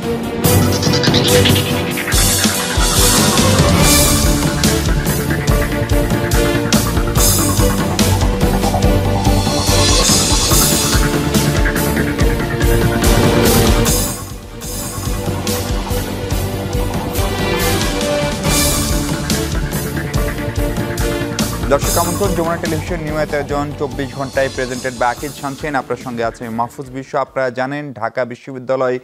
দর্শক আমন্ত্রণ, যমুনা টেলিভিশন নিয়মিত আয়োজন ২৪ ঘন্টায় প্রেজেন্টেড বাই আকিজ শামসীন। আপনার সঙ্গে আছে মাহফুজ বিশ্ব। আপনারা জানেন ঢাকা বিশ্ববিদ্যালয়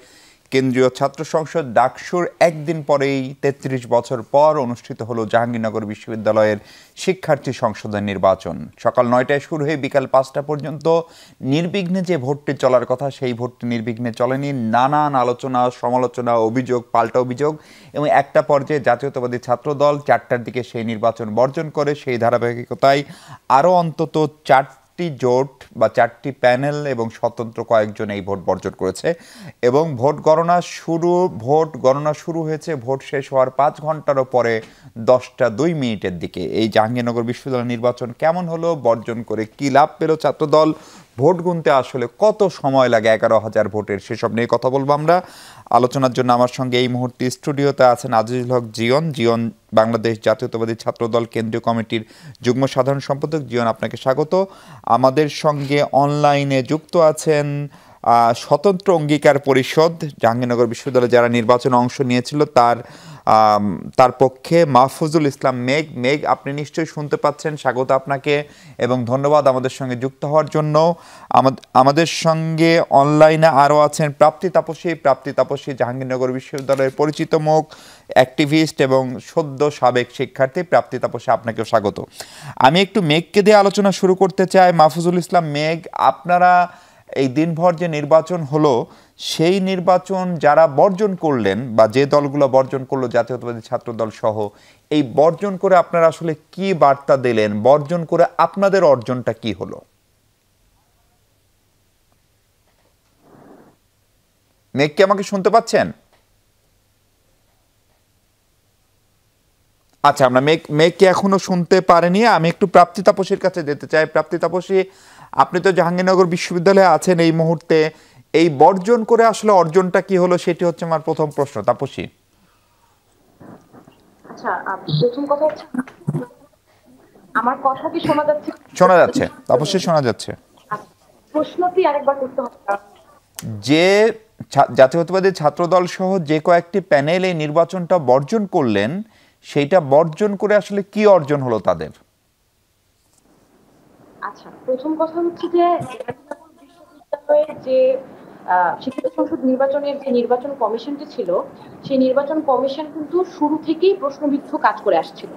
কেন্দ্রীয় ছাত্র সংসদ ডাকসুর একদিন পরেই ৩৩ বছর পর অনুষ্ঠিত হলো জাহাঙ্গীরনগর বিশ্ববিদ্যালয়ের শিক্ষার্থী সংসদের নির্বাচন। সকাল ৯টায় শুরু হয়ে বিকাল ৫টা পর্যন্ত নির্বিঘ্নে যে ভোটটি চলার কথা সেই ভোটটি নির্বিঘ্নে চলেনি। নানান আলোচনা, সমালোচনা, অভিযোগ, পাল্টা অভিযোগ এবং একটা পর্যায়ে জাতীয়তাবাদী ছাত্রদল ৪টার দিকে সেই নির্বাচন বর্জন করে। সেই ধারাবাহিকতায় আরও অন্তত ৪টি জোট বা ৪টি প্যানেল এবং স্বতন্ত্র কয়েকজন এই ভোট বর্জন করেছে এবং ভোট গণনা শুরু হয়েছে ভোট শেষ হওয়ার ৫ ঘন্টারও পরে ১০টা ২ মিনিটের দিকে। এই জাহাঙ্গীরনগর বিশ্ববিদ্যালয় নির্বাচন কেমন হলো, বর্জন করে কী লাভ পেল ছাত্রদল, ভোট গুনতে আসলে কত সময় লাগে ১১,০০০ ভোটের, সেসব নিয়ে কথা বলবো আমরা। আলোচনার জন্য আমার সঙ্গে এই মুহূর্তে স্টুডিওতে আছেন আজিজুল হক জিয়ন, বাংলাদেশ জাতীয়তাবাদী ছাত্রদল কেন্দ্রীয় কমিটির যুগ্ম সাধারণ সম্পাদক। জিয়ন, আপনাকে স্বাগত। আমাদের সঙ্গে অনলাইনে যুক্ত আছেন স্বতন্ত্র অঙ্গীকার পরিষদ, জাহাঙ্গীরনগর বিশ্ববিদ্যালয়ে যারা নির্বাচনে অংশ নিয়েছিল তার পক্ষে মাহফুজুল ইসলাম মেঘ। আপনি নিশ্চয়ই শুনতে পাচ্ছেন। স্বাগত আপনাকে এবং ধন্যবাদ আমাদের সঙ্গে যুক্ত হওয়ার জন্য। আমাদের সঙ্গে অনলাইনে আরও আছেন প্রাপ্তি তাপসী, জাহাঙ্গীরনগর বিশ্ববিদ্যালয়ের পরিচিত মুখ, অ্যাক্টিভিস্ট এবং সদ্য সাবেক শিক্ষার্থী। প্রাপ্তি তাপসী, আপনাকেও স্বাগত। আমি একটু মেঘকে দিয়ে আলোচনা শুরু করতে চাই। মাহফুজুল ইসলাম মেঘ, আপনারা এই দিনভর যে নির্বাচন হলো সেই নির্বাচন যারা বর্জন করলেন বা যে দলগুলো বর্জন করলো, জাতীয়তাবাদী ছাত্রদল সহ, এই বর্জন করে আপনারা আসলে কি বার্তা দিলেন? বর্জন করে আপনাদের অর্জনটা কি হলো? মেঘ, কি আমাকে শুনতে পাচ্ছেন? আচ্ছা, আমরা মেঘকে এখনো শুনতে পারেনি। আমি একটু প্রাপ্তি তাপসীর কাছে যেতে চাই। প্রাপ্তি তাপসী, আপনি তো জাহাঙ্গীরনগর বিশ্ববিদ্যালয়ে আছেন এই মুহূর্তে, এই বর্জন করে আসলে অর্জনটা কি হলো সেটি হচ্ছে আমার প্রথম প্রশ্ন। তাপসী। আচ্ছা, প্রথম কথা হচ্ছে আমার কথা কি শোনা যাচ্ছে? শোনা যাচ্ছে তাপসী, শোনা যাচ্ছে। প্রশ্নটি আরেকবার করতে হবে। যে জাতীয়তাবাদী ছাত্রদল সহ যে কয়েকটি প্যানেল এই নির্বাচনটা বর্জন করলেন, সেইটা বর্জন করে আসলে কি অর্জন হলো তাদের? আচ্ছা, প্রথম কথা হচ্ছে যে বিশ্ববিদ্যালয়ের যে শিক্ষা সংসদ নির্বাচনের যে নির্বাচন কমিশনটি ছিল, সেই নির্বাচন কমিশন কিন্তু শুরু থেকেই প্রশ্নবিদ্ধ কাজ করে আসছিল।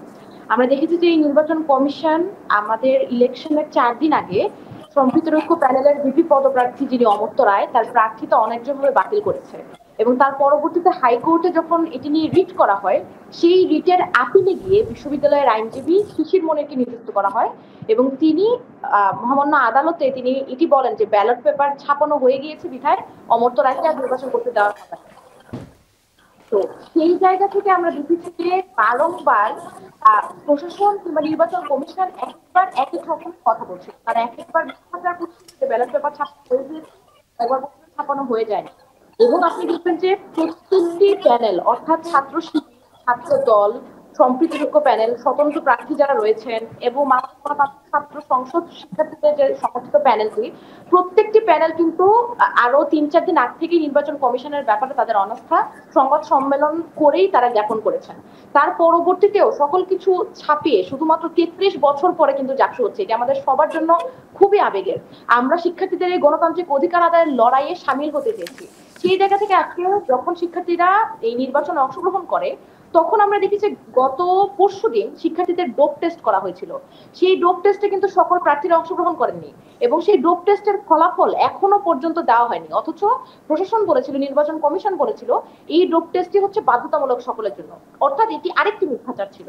আমরা দেখেছি যে এই নির্বাচন কমিশন আমাদের ইলেকশনের 4 দিন আগে সম্প্রীত ঐক্য প্যানেলের ভিপি পদপ্রার্থী যিনি অমর্ত্য রায়, তার প্রার্থিতা অন্যায্যভাবে বাতিল করেছে এবং তার পরবর্তীতে হাইকোর্টে যখন এটি নিয়ে রিট করা হয়, সেই রিটের আপিলে গিয়ে বিশ্ববিদ্যালয়ের আইনজীবী শিশির মনিরকে নিযুক্ত করা হয় এবং তিনি মহামান্য আদালতে তিনি এটি বলেন যে ব্যালট পেপার ছাপানো হয়ে গিয়েছে বিধায় অমর্ত্য রায়কে আর নির্বাচন করতে দেওয়া হবে। তো সেই জায়গা থেকে আমরা দেখেছি যে বারংবার প্রশাসন কিংবা নির্বাচন কমিশন একবার একই রকমের কথা বলছে, তারা একবার মিথ্যাচার করছে যে ব্যালট পেপার ছাপানো হয়ে গিয়েছে, একবার ছাপানো হয়ে যায় না। এবং আপনি দেখবেন যে প্রত্যেকটি প্যানেল অর্থাৎ ছাত্র শিবির, ছাত্র দল, সম্প্রীতিযোগ্য প্যানেল, স্বতন্ত্র প্রার্থী যারা রয়েছেন এবং ছাত্র সংসদ শিক্ষার্থীদের যে সমর্থিত প্যানেলগুলি, প্রত্যেকটি প্যানেল কিন্তু আরো ৩-৪ দিন আগ থেকেই নির্বাচন কমিশনের ব্যাপারে তাদের অনাস্থা সংবাদ সম্মেলন করেই তারা জ্ঞাপন করেছেন। তার পরবর্তীতেও সকল কিছু ছাপিয়ে শুধুমাত্র ৩৩ বছর পরে কিন্তু জাকসু হচ্ছে, এটা আমাদের সবার জন্য খুবই আবেগের। আমরা শিক্ষার্থীদের এই গণতান্ত্রিক অধিকার আদায়ের লড়াইয়ে সামিল হতে চেয়েছি। সেই জায়গা থেকে আজকে যখন শিক্ষার্থীরা এই নির্বাচনে অংশগ্রহণ করে, তখন আমরা দেখি যে গত পরশুদিন শিক্ষার্থীদের ডোপ টেস্ট করা হয়েছিল। সেই ডোপ টেস্টে কিন্তু সকল প্রার্থীরা অংশগ্রহণ করেননি এবং সেই ডোপ টেস্টের ফলাফল এখনো পর্যন্ত দেওয়া হয়নি। অথচ প্রশাসন বলেছিল, নির্বাচন কমিশন বলেছিল এই ডোপ টেস্টটি হচ্ছে বাধ্যতামূলক সকলের জন্য, অর্থাৎ এটি আরেকটি মিথ্যাচার ছিল।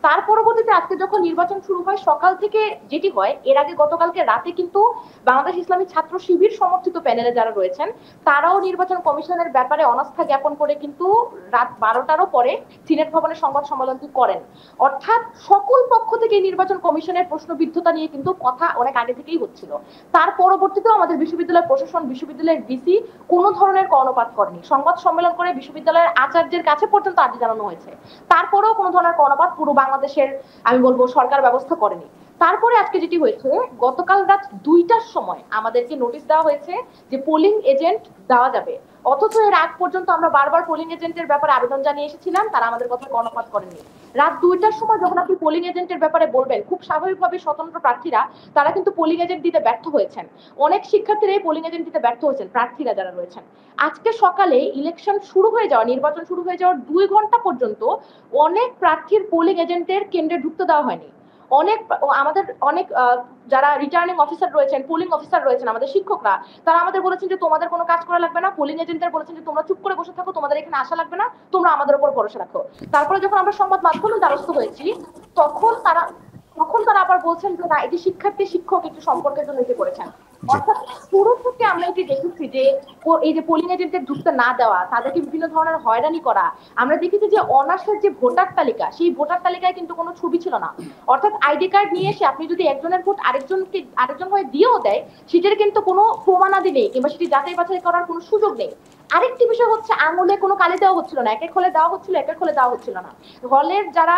তার পরবর্তীতে আজকে যখন নির্বাচন শুরু হয়, সকাল থেকে যেটি হয়, এর আগে গতকালকে রাতে কিন্তু বাংলাদেশ ইসলামী ছাত্র শিবির সমর্থিত প্যানেলে যারা রয়েছেন তারাও নির্বাচন কমিশনের ব্যাপারে অনাস্থা জ্ঞাপন করে কিন্তু রাত 12টারও পরে সিনেট ভবনে সংবাদ সম্মেলনটি করেন। অর্থাৎ সকল পক্ষ থেকে নির্বাচন কমিশনের প্রশ্নবিদ্ধতা নিয়ে কিন্তু কথা অনেক আগে থেকেই হচ্ছিল। তার পরবর্তীতেও আমাদের বিশ্ববিদ্যালয় প্রশাসন, বিশ্ববিদ্যালয়ের ভিসি কোনো ধরনের কর্ণপাত করেনি। সংবাদ সম্মেলন করে বিশ্ববিদ্যালয়ের আচার্যের কাছে পর্যন্ত আর্জি জানানো হয়েছে, তারপরেও কোনো ধরনের কর্ণপাত পুরো বাংলাদেশের আমি বলবো সরকার ব্যবস্থা করেনি। তারপরে আজকে যেটি হয়েছে, গতকাল রাত 2টার সময় আমাদেরকে নোটিশ দেওয়া হয়েছে যে পোলিং এজেন্ট দেওয়া যাবে, অথচ এর আগ পর্যন্ত আমরা বারবার পোলিং এজেন্টের ব্যাপারে আবেদন জানিয়ে এসেছিলাম, তারা আমাদের কথা কর্ণপাত করেনি। রাত 2টার সময় যখন আপনি পোলিং এজেন্টের ব্যাপারে বলবেন, খুব স্বাভাবিকভাবে স্বতন্ত্র প্রার্থীরা তারা কিন্তু পোলিং এজেন্ট দিতে ব্যর্থ হয়েছেন, অনেক শিক্ষার্থীরাই পোলিং এজেন্ট দিতে ব্যর্থ হয়েছেন, প্রার্থীরা যারা রয়েছেন। আজকে সকালে ইলেকশন শুরু হয়ে যাওয়া, নির্বাচন শুরু হয়ে যাওয়ার 2 ঘন্টা পর্যন্ত অনেক প্রার্থীর পোলিং এজেন্টের কেন্দ্রে ঢুকতে দেওয়া হয়নি। আমাদের অনেক যারা রিটার্নিং অফিসার রয়েছেন, পোলিং অফিসার রয়েছেন, আমাদের শিক্ষকরা, তারা আমাদের বলেছেন যে তোমাদের কোনো কাজ করা লাগবে না। পোলিং এজেন্টদের বলেছেন যে তোমরা চুপ করে বসে থাকো, তোমাদের এখানে আসা লাগবে না, তোমরা আমাদের উপর ভরসা রাখো। তারপরে যখন আমরা সংবাদ মাধ্যমের দ্বারস্থ হয়েছি, তখন তারা আবার বলছেন যে না, এটি শিক্ষার্থী শিক্ষক একটু সম্পর্কের জন্য এটি করেছেন। অর্থাৎ শুরু থেকে আমরা এটি দেখেছি যে এই যে পোলিং এজেন্টদের ঢুকতে না দেওয়া, তাদেরকে বিভিন্ন ধরনের হয়রানি করা। আমরা দেখেছি যে অনার্সের যে ভোটার তালিকা, সেই ভোটার তালিকায় কিন্তু কোনো ছবি ছিল না। অর্থাৎ আইডি কার্ড নিয়ে এসে আপনি যদি একজনের ভোট আরেকজন হয়ে দিয়েও দেয়, সেটার কিন্তু কোনো প্রমাণাদি নেই, কিংবা সেটি যাচাই বাছাই করার কোনো সুযোগ নেই। আরেকটি বিষয় হচ্ছে, আঙুলে কোনো কালি দেওয়া হচ্ছিল না, এক এক হলে দেওয়া হচ্ছিল, এক এক হলে দেওয়া হচ্ছিল না। হলের যারা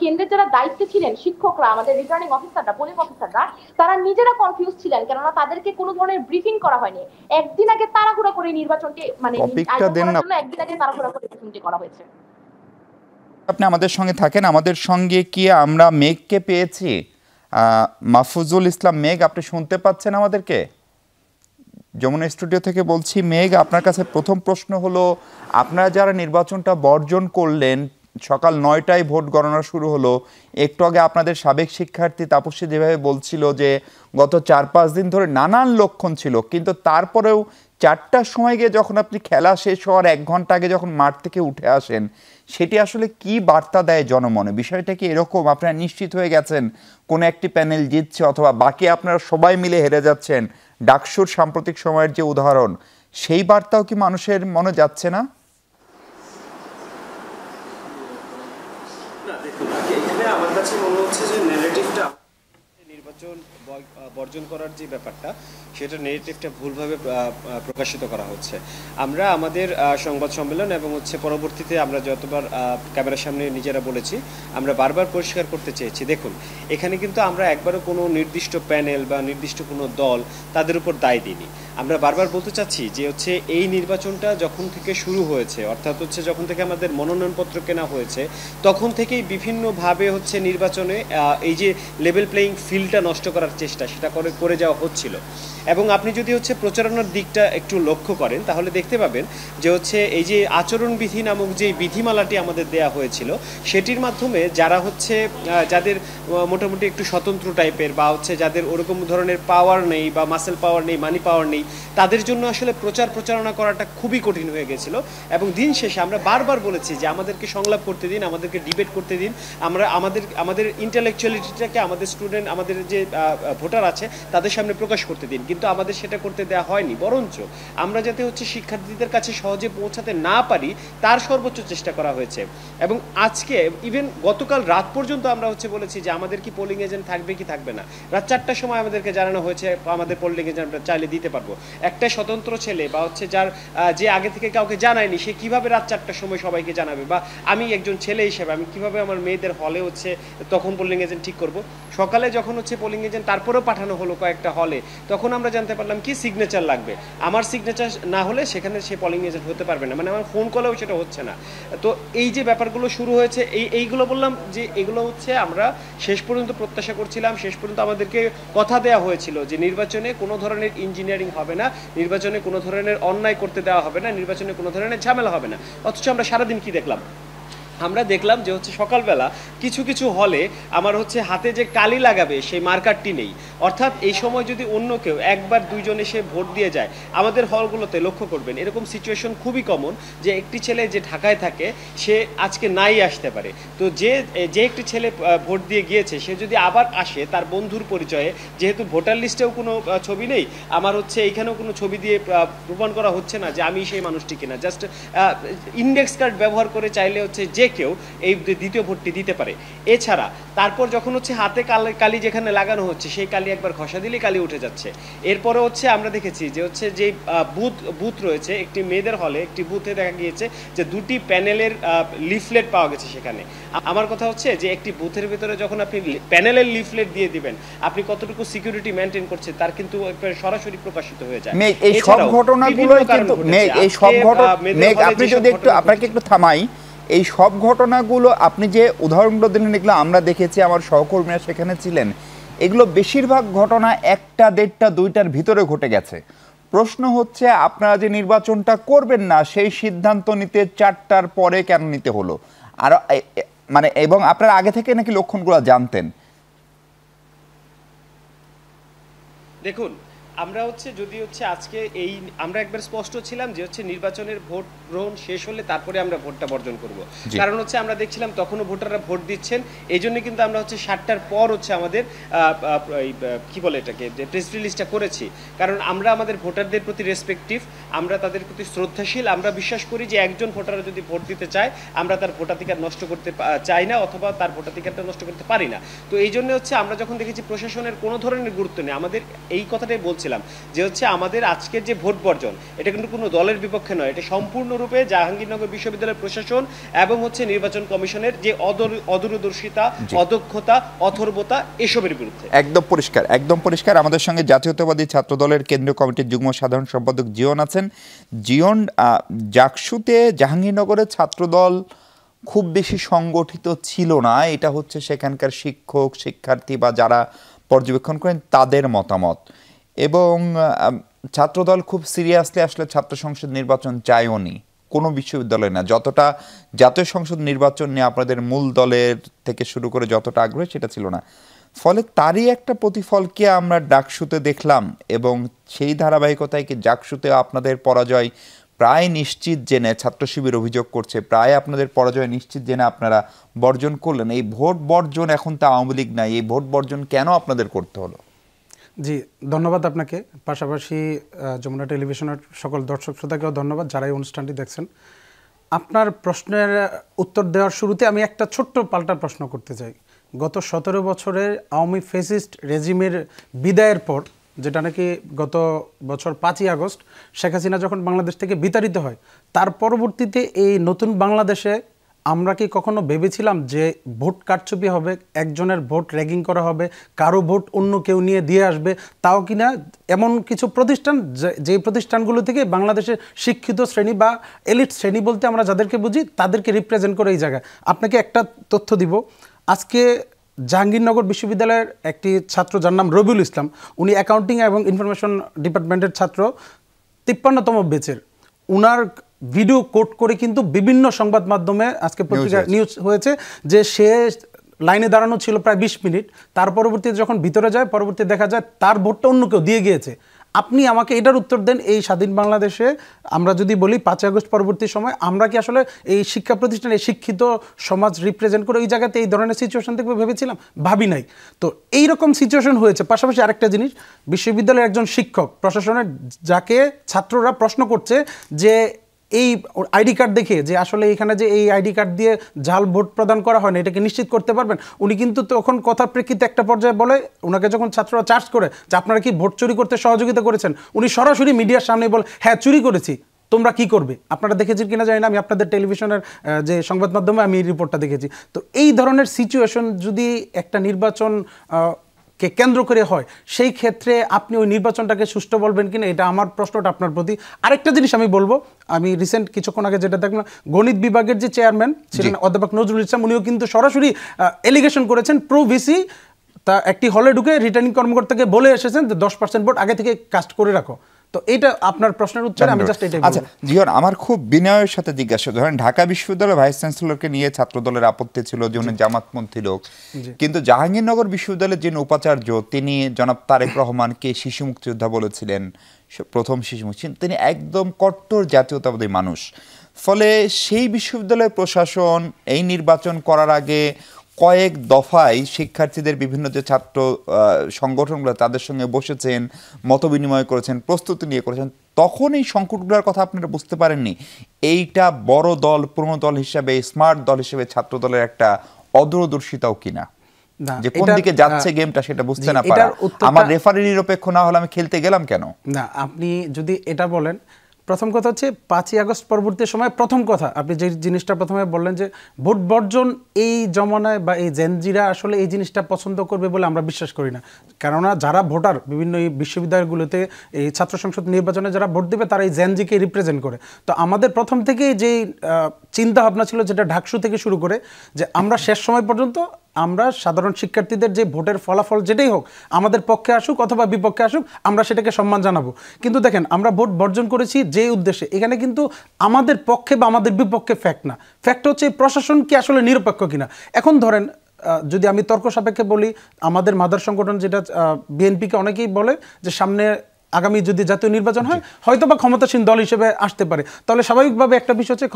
কেন্দ্রের যারা দায়িত্বে ছিলেন, শিক্ষকরা, আমাদের রিটার্নিং অফিসাররা, পোলিং অফিসাররা, তারা নিজেরা কনফিউজ ছিলেন, কেননা তাদেরকে কোনো ধরনের ব্রিফিং করা হয়নি। একদিন আগে তাড়াহুড়া করে নির্বাচনটি একদিন আগে তাড়াহুড়া করে ব্রিফিংটি করা হয়েছে। আপনি আমাদের সঙ্গে থাকেন, আমাদের সঙ্গে কি আমরা মেঘকে পেয়েছি? মাহফুজুল ইসলাম মেঘ, আপনি শুনতে পাচ্ছেন আমাদেরকে? যমুনা স্টুডিও থেকে বলছি। মেঘ, আপনার কাছে প্রথম প্রশ্ন হলো, আপনারা যারা নির্বাচনটা বর্জন করলেন, সকাল 9টায় ভোট গণনা শুরু হলো, একটু আগে আপনাদের সাবেক শিক্ষার্থী তাপসী যেভাবে বলছিল যে গত 4-5 দিন ধরে নানান লক্ষণ ছিল, কিন্তু তারপরেও 4টার সময় গিয়ে যখন আপনি খেলা শেষ হওয়ার 1 ঘন্টা আগে যখন মাঠ থেকে উঠে আসেন, সেটি আসলে কি বার্তা দেয় জনমনে? বিষয়টা কি এরকম আপনারা নিশ্চিত হয়ে গেছেন কোনো একটি প্যানেল জিতছে, অথবা বাকি আপনারা সবাই মিলে হেরে যাচ্ছেন? ডাকসুর সাম্প্রতিক সময়ের যে উদাহরণ, সেই বার্তাও কি মানুষের মনে যাচ্ছে না? আমার কাছে মনে হচ্ছে যে নেগেটিভটা নির্বাচন বর্জন করার যে ব্যাপারটা, সেটা নেগেটিভটা ভুলভাবে প্রকাশিত করা হচ্ছে। আমরা আমাদের সংবাদ সম্মেলন এবং পরবর্তীতে আমরা যতবার ক্যামেরার সামনে নিজেরা বলেছি, আমরা বারবার পরিষ্কার করতে চেয়েছি, দেখুন এখানে কিন্তু আমরা একবারও কোনো নির্দিষ্ট প্যানেল বা নির্দিষ্ট কোনো দল তাদের উপর দায় দিইনি। আমরা বারবার বলতে চাচ্ছি যে এই নির্বাচনটা যখন থেকে শুরু হয়েছে, অর্থাৎ যখন থেকে আমাদের মনোনয়নপত্র কেনা হয়েছে, তখন থেকেই বিভিন্নভাবে নির্বাচনে এই যে লেভেল প্লেয়িং ফিল্ডটা নষ্ট করার চেষ্টা, সেটা করে যাওয়া হচ্ছিল। এবং আপনি যদি প্রচারণার দিকটা একটু লক্ষ্য করেন, তাহলে দেখতে পাবেন যে এই যে আচরণবিধি নামক যে বিধিমালাটি আমাদের দেয়া হয়েছিল, সেটির মাধ্যমে যারা যাদের মোটামুটি একটু স্বতন্ত্র টাইপের, বা যাদের ওরকম ধরনের পাওয়ার নেই, বা মাসেল পাওয়ার নেই, মানি পাওয়ার নেই, তাদের জন্য আসলে প্রচারণা করাটা খুবই কঠিন হয়ে গেছিল। এবং দিন শেষে আমরা বারবার বলেছি যে আমাদেরকে সংলাপ করতে দিন, আমাদেরকে ডিবেট করতে দিন, আমরা আমাদের ইন্টেলেকচুয়ালিটিটাকে আমাদের স্টুডেন্ট, আমাদের যে ভোটার আছে তাদের সামনে প্রকাশ করতে দিন। কিন্তু আমাদের সেটা করতে দেওয়া হয়নি, বরঞ্চ আমরা যাতে শিক্ষার্থীদের কাছে সহজে পৌঁছাতে না পারি তার সর্বোচ্চ চেষ্টা করা হয়েছে। এবং আজকে ইভেন গতকাল রাত পর্যন্ত আমরা বলেছি যে আমাদের কি পোলিং এজেন্ট থাকবে কি থাকবে না। রাত 4টার সময় আমাদেরকে জানানো হয়েছে আমাদের পোলিং এজেন্ট আমরা চাইলে দিতে পারবো। একটা স্বতন্ত্র ছেলে বা যার যে আগে থেকে কাউকে জানায়নি, সে কিভাবে রাত 4টার সময় সবাইকে জানাবে? বা আমি একজন ছেলে হিসেবে আমি কিভাবে আমার মেয়েদের হলে তখন পোলিং এজেন্ট ঠিক করব? সকালে যখন পোলিং এজেন্ট তারপরেও পাঠানো হলো কয়েকটা হলে, তখন আমরা জানতে পারলাম কি সিগনেচার লাগবে। আমার সিগনেচার না হলে সেখানে সে পোলিং এজেন্ট হতে পারবে না, মানে আমার ফোন কলেও সেটা হচ্ছে না। তো এই যে ব্যাপারগুলো শুরু হয়েছে, এইগুলো বললাম যে এগুলো আমরা শেষ পর্যন্ত প্রত্যাশা করছিলাম, শেষ পর্যন্ত আমাদেরকে কথা দেওয়া হয়েছিল যে নির্বাচনে কোনো ধরনের ইঞ্জিনিয়ারিং হবে না, নির্বাচনে কোনো ধরনের অন্যায় করতে দেওয়া হবে না, নির্বাচনে কোনো ধরনের ঝামেলা হবে না। অথচ আমরা সারাদিন কি দেখলাম? আমরা দেখলাম যে সকালবেলা কিছু কিছু হলে আমার হাতে যে কালি লাগাবে সেই মার্কারটি নেই, অর্থাৎ এই সময় যদি অন্য কেউ একবার দুইজন এসে ভোট দিয়ে যায়, আমাদের হলগুলোতে লক্ষ্য করবেন এরকম সিচুয়েশন খুবই কমন যে একটি ছেলে যে ঢাকায় থাকে সে আজকে নাই আসতে পারে, তো যে একটি ছেলে ভোট দিয়ে গিয়েছে সে যদি আবার আসে তার বন্ধুর পরিচয়ে, যেহেতু ভোটার লিস্টেও কোনো ছবি নেই, আমার হচ্ছে এইখানেও কোনো ছবি দিয়ে প্রমাণ করা হচ্ছে না যে আমি সেই মানুষটি কিনা, জাস্ট ইন্ডেক্স কার্ড ব্যবহার করে চাইলে হচ্ছে যে কেউ এই দ্বিতীয় ভোটটি দিতে পারে। এছাড়া তারপর যখন হচ্ছে হাতে কালি যেখানে লাগানো হচ্ছে সেই কালি একবার ঘষা দিলেই কালি উঠে যাচ্ছে। এরপরে হচ্ছে আমরা দেখেছি যে হচ্ছে যে বুথ রয়েছে একটি মেয়েদের হলে, একটি বুথে দেখা গিয়েছে যে দুটি প্যানেলের লিফলেট পাওয়া গেছে সেখানে। আমার কথা হচ্ছে যে একটি বুথের ভিতরে যখন আপনি প্যানেলের লিফলেট দিয়ে দিবেন, আপনি কতটুকু সিকিউরিটি মেনটেন করছেন তার কিন্তু সরাসরি প্রকাশিত হয়ে যায়। এই সব ঘটনাগুলো কিন্তু এই সব ঘটনা আপনি যদি একটু আপনাকে একটু থামাই, এই সব ঘটনাগুলো আপনি যে উদাহরণগুলো দিলেন এগুলো আমরা দেখেছি, আমার সহকর্মীরা সেখানে ছিলেন, এগুলো বেশিরভাগ ঘটনা 1টা 1.5টা 2টার ভিতরে ঘটে গেছে। প্রশ্ন হচ্ছে আপনারা যে নির্বাচনটা করবেন না সেই সিদ্ধান্ত নিতে 4টার পরে কেন নিতে হলো? আর মানে এবং আপনারা আগে থেকে নাকি লক্ষণগুলো জানতেন? দেখুন, আমরা হচ্ছে যদি হচ্ছে আজকে এই আমরা একবার স্পষ্ট ছিলাম যে হচ্ছে নির্বাচনের ভোট গ্রহণ শেষ হলে তারপরে আমরা ভোটটা বর্জন করব, কারণ হচ্ছে আমরা দেখছিলাম তখনও ভোটাররা ভোট দিচ্ছেন। এই জন্য কিন্তু আমরা হচ্ছে 7টার পর হচ্ছে আমাদের কি বলে এটাকে প্রেস রিলিজটা করেছি, কারণ আমরা আমাদের ভোটারদের প্রতি রেসপেক্টিভ, আমরা তাদের প্রতি শ্রদ্ধাশীল। আমরা বিশ্বাস করি যে একজন ভোটার যদি ভোট দিতে চায় আমরা তার ভোটাধিকার নষ্ট করতে চাই না, অথবা তার ভোটাধিকারটা নষ্ট করতে পারি না। তো এই জন্য হচ্ছে আমরা যখন দেখেছি প্রশাসনের কোনো ধরনের গুরুত্ব নেই, আমাদের এই কথাটাই বলছিলাম যে হচ্ছে আমাদের আজকের যে ভোট বর্জন এটা কিন্তু কোনো দলের বিপক্ষে নয়, এটা সম্পূর্ণরূপে জাহাঙ্গীরনগর বিশ্ববিদ্যালয়ের প্রশাসন এবং হচ্ছে নির্বাচন কমিশনের যে অদূরদর্শিতা, অদক্ষতা, অথর্বতা এসবের বিরুদ্ধে। একদম পরিষ্কার। আমাদের সঙ্গে জাতীয়তাবাদী ছাত্র দলের কেন্দ্রীয় কমিটির যুগ্ম সাধারণ সম্পাদক জিয়ন আছেন। জিয়ন, জাকসুতে জাহাঙ্গীরনগরের ছাত্রদল খুব বেশি সংগঠিত ছিল না, এটা হচ্ছে সেখানকার শিক্ষক শিক্ষার্থী বা যারা পর্যবেক্ষণ করেন তাদের মতামত, এবং ছাত্রদল খুব সিরিয়াসলি আসলে ছাত্র সংসদ নির্বাচন চায়ওনি কোনো বিশ্ববিদ্যালয় না, যতটা জাতীয় সংসদ নির্বাচন নিয়ে আপনাদের মূল দলের থেকে শুরু করে যতটা আগ্রহ সেটা ছিল না। ফলে তারই একটা প্রতিফলকে আমরা ডাকসুতে দেখলাম, এবং সেই ধারাবাহিকতায় কি জাকসুতে আপনাদের পরাজয় প্রায় নিশ্চিত জেনে, ছাত্র শিবির অভিযোগ করছে প্রায় আপনাদের পরাজয় নিশ্চিত জেনে আপনারা বর্জন করলেন। এই ভোট বর্জন, এখন তা আওয়ামী লীগ নাই, এই ভোট বর্জন কেন আপনাদের করতে হলো? জি, ধন্যবাদ আপনাকে, পাশাপাশি যমুনা টেলিভিশনের সকল দর্শক শ্রোতাকেও ধন্যবাদ যারা এই অনুষ্ঠানটি দেখছেন। আপনার প্রশ্নের উত্তর দেওয়ার শুরুতে আমি একটা ছোট্ট পাল্টা প্রশ্ন করতে চাই। গত 17 বছরের আওয়ামী ফ্যাসিস্ট রেজিমের বিদায়ের পর, যেটা নাকি গত বছর 5ই আগস্ট শেখ হাসিনা যখন বাংলাদেশ থেকে বিতাড়িত হয়, তার পরবর্তীতে এই নতুন বাংলাদেশে আমরা কি কখনো ভেবেছিলাম যে ভোট কারচুপি হবে, একজনের ভোট র্যাগিং করা হবে, কারো ভোট অন্য কেউ নিয়ে দিয়ে আসবে, তাও কিনা এমন কিছু প্রতিষ্ঠান যে প্রতিষ্ঠানগুলো থেকে বাংলাদেশের শিক্ষিত শ্রেণী বা এলিট শ্রেণী বলতে আমরা যাদেরকে বুঝি তাদেরকে রিপ্রেজেন্ট করে এই জায়গায়। আপনাকে একটা তথ্য দিব, আজকে জাহাঙ্গীরনগর বিশ্ববিদ্যালয়ের একটি ছাত্র যার নাম রবিউল ইসলাম, উনি অ্যাকাউন্টিং এবং ইনফরমেশন ডিপার্টমেন্টের ছাত্র, 53তম ব্যাচের, উনার ভিডিও কোট করে কিন্তু বিভিন্ন সংবাদ মাধ্যমে আজকে পত্রিকা নিউজ হয়েছে যে সে লাইনে দাঁড়ানো ছিল প্রায় 20 মিনিট, তার পরবর্তীতে যখন ভিতরে যায় পরবর্তীতে দেখা যায় তার ভোটটা অন্য কেউ দিয়ে গিয়েছে। আপনি আমাকে এটার উত্তর দেন, এই স্বাধীন বাংলাদেশে আমরা যদি বলি 5 আগস্ট পরবর্তী সময় আমরা কি আসলে এই শিক্ষা প্রতিষ্ঠানে এই শিক্ষিত সমাজ রিপ্রেজেন্ট করে ওই জায়গাতে এই ধরনের সিচুয়েশন দেখবে ভেবেছিলাম? ভাবি নাই। তো এইরকম সিচুয়েশন হয়েছে। পাশাপাশি আরেকটা জিনিস, বিশ্ববিদ্যালয়ের একজন শিক্ষক, প্রশাসনের যাকে ছাত্ররা প্রশ্ন করছে যে এই আইডি কার্ড দেখে যে আসলে এখানে যে এই আইডি কার্ড দিয়ে জাল ভোট প্রদান করা হয় না, এটাকে নিশ্চিত করতে পারবেন? উনি কিন্তু তখন কথার প্রেক্ষিতে একটা পর্যায়ে বলে, ওনাকে যখন ছাত্ররা চার্জ করে যে আপনারা কি ভোট চুরি করতে সহযোগিতা করেছেন, উনি সরাসরি মিডিয়ার সামনে বলে হ্যাঁ চুরি করেছি, তোমরা কি করবে? আপনারা দেখেছেন কিনা জানি না, আমি আপনাদের টেলিভিশনের যে সংবাদ মাধ্যমে আমি এই রিপোর্টটা দেখেছি। তো এই ধরনের সিচুয়েশন যদি একটা নির্বাচন কে কেন্দ্র করে হয়, সেই ক্ষেত্রে আপনি ওই নির্বাচনটাকে সুষ্ঠু বলবেন কিনা, এটা আমার প্রশ্নটা আপনার প্রতি। আরেকটা জিনিস আমি বলবো, আমি রিসেন্ট কিছুক্ষণ আগে যেটা দেখলাম, গণিত বিভাগের যে চেয়ারম্যান ছিলেন অধ্যাপক নজরুল ইসলাম, উনিও কিন্তু সরাসরি এলিগেশন করেছেন প্রো ভিসি তা একটি হলে ঢুকে রিটার্নিং কর্মকর্তাকে বলে এসেছেন যে 10% ভোট আগে থেকে কাস্ট করে রাখো। তো এটা আপনার প্রশ্নের উত্তরে আমি জাস্ট এটাই বলবো। আচ্ছা জিয়ন, আমার খুব বিনয়ের সাথে জিজ্ঞাসা, ধরেন ঢাকা বিশ্ববিদ্যালয়ের ভাইস চ্যান্সেলরকে নিয়ে ছাত্র দলের আপত্তি ছিল যে উনি জামাতপন্থী লোক, কিন্তু জাহাঙ্গীরনগর বিশ্ববিদ্যালয়ের যিনি উপাচার্য তিনি জনাব তারেক রহমানকে শিশু মুক্তিযোদ্ধা বলেছিলেন, প্রথম শিশু মুক্তি, তিনি একদম কট্টর জাতীয়তাবাদী মানুষ। ফলে সেই বিশ্ববিদ্যালয়ের প্রশাসন এই নির্বাচন করার আগে কয়েক দফায় শিক্ষার্থীদের বিভিন্ন যে ছাত্র সংগঠনগুলো তাদের সঙ্গে বসেছেন, মত বিনিময় করেছেন, প্রস্তুতি নিয়ে করেছেন, তখন এই সংকটগুলোর কথা আপনারা বুঝতে পারেননি? এইটা বড় দল, পুরনো দল হিসাবে, স্মার্ট দল হিসেবে ছাত্র দলের একটা অদূরদর্শিতাও কিনা, যে কোন দিকে যাচ্ছে গেমটা সেটা বুঝতে না পারা? আমার রেফারি নিরপেক্ষ না হলে আমি খেলতে গেলাম কেন? না, আপনি যদি এটা বলেন, প্রথম কথা হচ্ছে 5ই আগস্ট পরবর্তী সময় প্রথম কথা আপনি যে জিনিসটা প্রথমে বললেন যে ভোট বর্জন, এই জমানায় বা এই জেনজিরা আসলে এই জিনিসটা পছন্দ করবে বলে আমরা বিশ্বাস করি না। কেননা যারা ভোটার বিভিন্ন এই বিশ্ববিদ্যালয়গুলোতে এই ছাত্র সংসদ নির্বাচনে যারা ভোট দেবে তারা এই জেনজিকে রিপ্রেজেন্ট করে। তো আমাদের প্রথম থেকেই যে চিন্তা ভাবনা ছিল, যেটা ঢাকসু থেকে শুরু করে, যে আমরা শেষ সময় পর্যন্ত আমরা সাধারণ শিক্ষার্থীদের যে ভোটের ফলাফল যেটাই হোক, আমাদের পক্ষে আসুক অথবা বিপক্ষে আসুক, আমরা সেটাকে সম্মান জানাবো। কিন্তু দেখেন, আমরা ভোট বর্জন করেছি যে উদ্দেশ্যে, এখানে কিন্তু আমাদের পক্ষে বা আমাদের বিপক্ষে ফ্যাক্ট না, ফ্যাক্ট হচ্ছে প্রশাসন কি আসলে নিরপেক্ষ কিনা। এখন ধরেন যদি আমি তর্ক সাপেক্ষে বলি, আমাদের মাদার সংগঠন যেটা বিএনপিকে অনেকেই বলে যে সামনে আগামী যদি জাতীয় নির্বাচন হয় হয়তো বা ক্ষমতাসীন দল হিসেবে আসতে পারে, তাহলে স্বাভাবিকভাবে একটা বিষয় হচ্ছে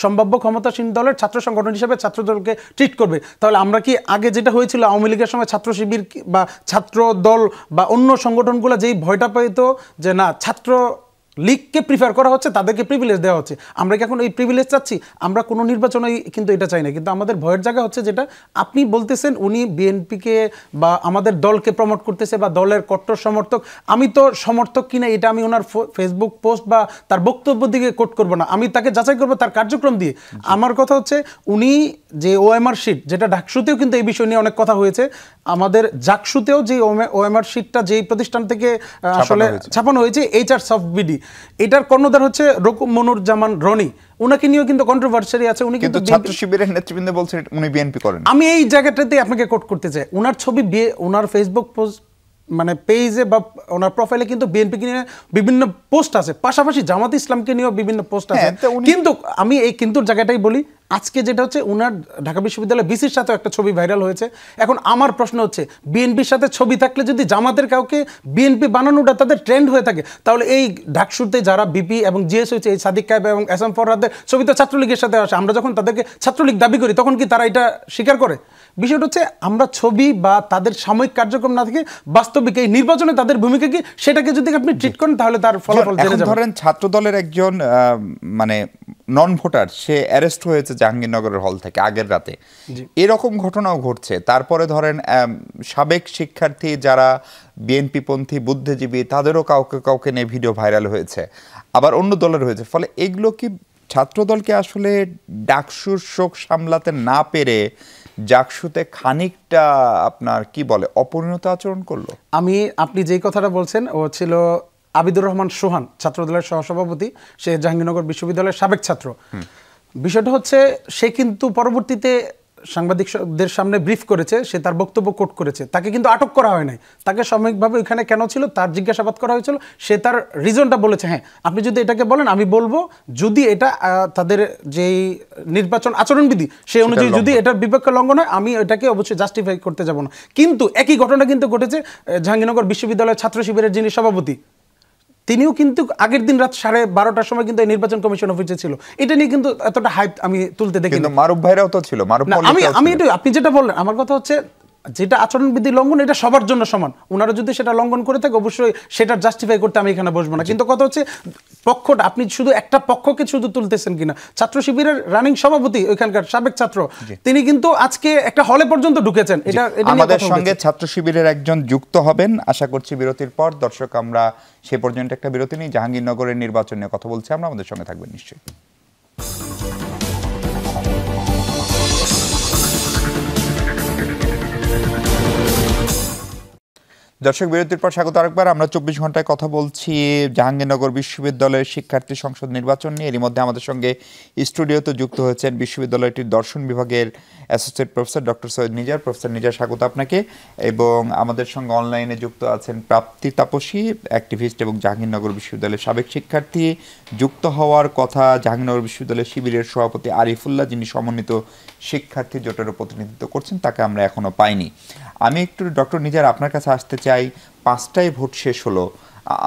সম্ভাব্য ক্ষমতাসীন দলের ছাত্র সংগঠন হিসেবে ছাত্র দলকে ট্রিট করবে। তাহলে আমরা কি আগে যেটা হয়েছিল আওয়ামী লীগের সময় ছাত্র শিবির বা ছাত্র দল বা অন্য সংগঠনগুলো যেই ভয়টা পেত যে না ছাত্র লীগকে প্রিফার করা হচ্ছে, তাদেরকে প্রিভিলেজ দেওয়া হচ্ছে, আমরা কি এখন এই প্রিভিলেজ চাচ্ছি? আমরা কোনো নির্বাচনেই কিন্তু এটা চাই না। কিন্তু আমাদের ভয়ের জায়গা হচ্ছে যেটা আপনি বলতেছেন, উনি বিএনপিকে বা আমাদের দলকে প্রমোট করতেছে বা দলের কট্টর সমর্থক। আমি তো সমর্থক কিনা এটা আমি ওনার ফেসবুক পোস্ট বা তার বক্তব্য দিকে কোট করব না, আমি তাকে যাচাই করবো তার কার্যক্রম দিয়ে। আমার কথা হচ্ছে উনি যে ওএমআর শিট, যেটা ডাকসুতেও কিন্তু এই বিষয় নিয়ে অনেক কথা হয়েছে, আমাদের জাকসুতেও যে ওএমআর শিটটা যেই প্রতিষ্ঠান থেকে আসলে ছাপানো হয়েছে, HR সফট বিডি, এটার কর্ণধার হচ্ছে মনুরুজ্জামান রনি, উনাকে নিয়েও কিন্তু কন্ট্রোভার্সি আছে। উনি কিন্তু ছাত্র শিবিরের নেতৃবৃন্দ বলছেন উনি বিএনপি করেন। আমি এই জায়গাটাতে আপনাকে কোট করতে চাই, উনার ছবি ওনার ফেসবুক পোস্ট মানে পেজে বা ওনার প্রোফাইলে কিন্তু বিএনপি নিয়ে বিভিন্ন পোস্ট আছে, পাশাপাশি জামাত ইসলামকে নিয়েও বিভিন্ন পোস্ট আছে। কিন্তু আমি এই কিন্তু জায়গাটাই বলি, আজকে যেটা হচ্ছে উনার ঢাকা বিশ্ববিদ্যালয় বিসির সাথে একটা ছবি ভাইরাল হয়েছে। এখন আমার প্রশ্ন হচ্ছে, বিএনপির সাথে ছবি থাকলে যদি জামাতের কাউকে বিএনপি বানানোটা তাদের ট্রেন্ড হয়ে থাকে, তাহলে এই ঢাকসুতে যারা বিপি এবং জিএস হয়েছে, এই সাদিক কায়েব এবং এসএম ফরহাদের ছবি তো ছাত্রলীগের সাথে আসে। আমরা যখন তাদেরকে ছাত্রলীগ দাবি করি তখন কি তারা এটা স্বীকার করে? বিষয়টা হচ্ছে আমরা ছবি বা তাদের সাময়িক কার্যক্রম না থেকে বাস্তবিক এই নির্বাচনে তাদের ভূমিকা কি সেটাকে যদি আপনি ট্রিট করেন তাহলে তার ফলাফল জেনে যাবেন। ধরেন ছাত্র দলের একজন মানে নন ভোটার সে অ্যারেস্ট হয়েছে জাহাঙ্গীরনগরের হল থেকে আগের রাতে, এরকম ঘটনাও ঘটছে। তারপরে ধরেন সাবেক শিক্ষার্থী যারা বিএনপি পন্থী বুদ্ধিজীবী তাদেরও কাউকে নিয়ে ভিডিও ভাইরাল হয়েছে, আবার অন্য দলের হয়েছে। ফলে এগুলো কি ছাত্র দলকে আসলে ডাকসুর শোক সামলাতে না পেরে জাকসুতে খানিকটা আপনার কি বলে অপরিণত আচরণ করলো? আপনি যেই কথাটা বলছেন ও ছিল আবিদুর রহমান সোহান, ছাত্রদলের সহসভাপতি, সে জাহাঙ্গীরনগর বিশ্ববিদ্যালয়ের সাবেক ছাত্র। বিষয়টা হচ্ছে সে কিন্তু পরবর্তীতে সাংবাদিকদের সামনে ব্রিফ করেছে, সে তার বক্তব্য কোট করেছে, তাকে কিন্তু আটক করা হয় নাই, তাকে সাময়িকভাবে ওইখানে কেন ছিল তার জিজ্ঞাসাবাদ করা হয়েছিল, সে তার রিজনটা বলেছে। হ্যাঁ, আপনি যদি এটাকে বলেন আমি বলবো যদি এটা তাদের যেই নির্বাচন আচরণবিধি সেই অনুযায়ী যদি এটার বিপক্ষে লঙ্ঘন হয়, আমি এটাকে অবশ্যই জাস্টিফাই করতে যাব না। কিন্তু একই ঘটনা কিন্তু ঘটেছে জাহাঙ্গীরনগর বিশ্ববিদ্যালয়ের ছাত্র শিবিরের যিনি সভাপতি, তিনিও কিন্তু আগের দিন রাত 12:30টার সময় কিন্তু নির্বাচন কমিশন অফিসে ছিল। এটা নিয়ে কিন্তু এতটা হাইপ আমি তুলতে দেখি। কিন্তু মারুফ ভাইরাও তো ছিল। আমি এটা আপনি যেটা বললেন, আমার কথা হচ্ছে যেটা আচরণবিধি লঙ্ঘন এটা সবার জন্য সমান, ওনারা যদি সেটা লঙ্ঘন করে থাকে অবশ্যই সেটা জাস্টিফাই করতে আমি এখানে বসবো না। কিন্তু কথা হচ্ছে পক্ষটা আপনি শুধু একটা পক্ষকে শুধু তুলতেছেন কিনা। ছাত্র শিবিরের রানিং সভাপতি ওইখানকার সাবেক ছাত্র, তিনি কিন্তু আজকে একটা হলে পর্যন্ত ঢুকেছেন। এটা আমাদের সঙ্গে ছাত্র শিবিরের একজন যুক্ত হবেন আশা করছি বিরতির পর। দর্শক, আমরা সে পর্যন্ত একটা বিরতি নিই, জাহাঙ্গীরনগরের নির্বাচন নিয়ে কথা বলছি আমরা, আমাদের সঙ্গে থাকবেন নিশ্চয়ই। দর্শক বিরতির পর স্বাগত আরেকবার। আমরা 24 ঘন্টায় কথা বলছি জাহাঙ্গীরনগর বিশ্ববিদ্যালয়ের শিক্ষার্থী সংসদ নির্বাচন নিয়ে। এরই মধ্যে আমাদের সঙ্গে স্টুডিওতে যুক্ত হয়েছেন বিশ্ববিদ্যালয়টির দর্শন বিভাগের associate professor doctor Syed Nizar. Professor Nizar, স্বাগত আপনাকে। এবং আমাদের সঙ্গে অনলাইনে যুক্ত আছেন প্রাপ্তি তাপসী, অ্যাক্টিভিস্ট এবং জাহাঙ্গীরনগর বিশ্ববিদ্যালয়ের সাবেক শিক্ষার্থী। যুক্ত হওয়ার কথা জাহাঙ্গীরনগর বিশ্ববিদ্যালয়ের শিবিরের সভাপতি আরিফুল্লাহ, যিনি সমন্বিত শিক্ষার্থী জোটের প্রতিনিধিত্ব করছেন, তাকে আমরা এখনো পাইনি। আমি একটু ডক্টর নিজার আপনার কাছে আসতে চাই। 5টায় ভোট শেষ হলো।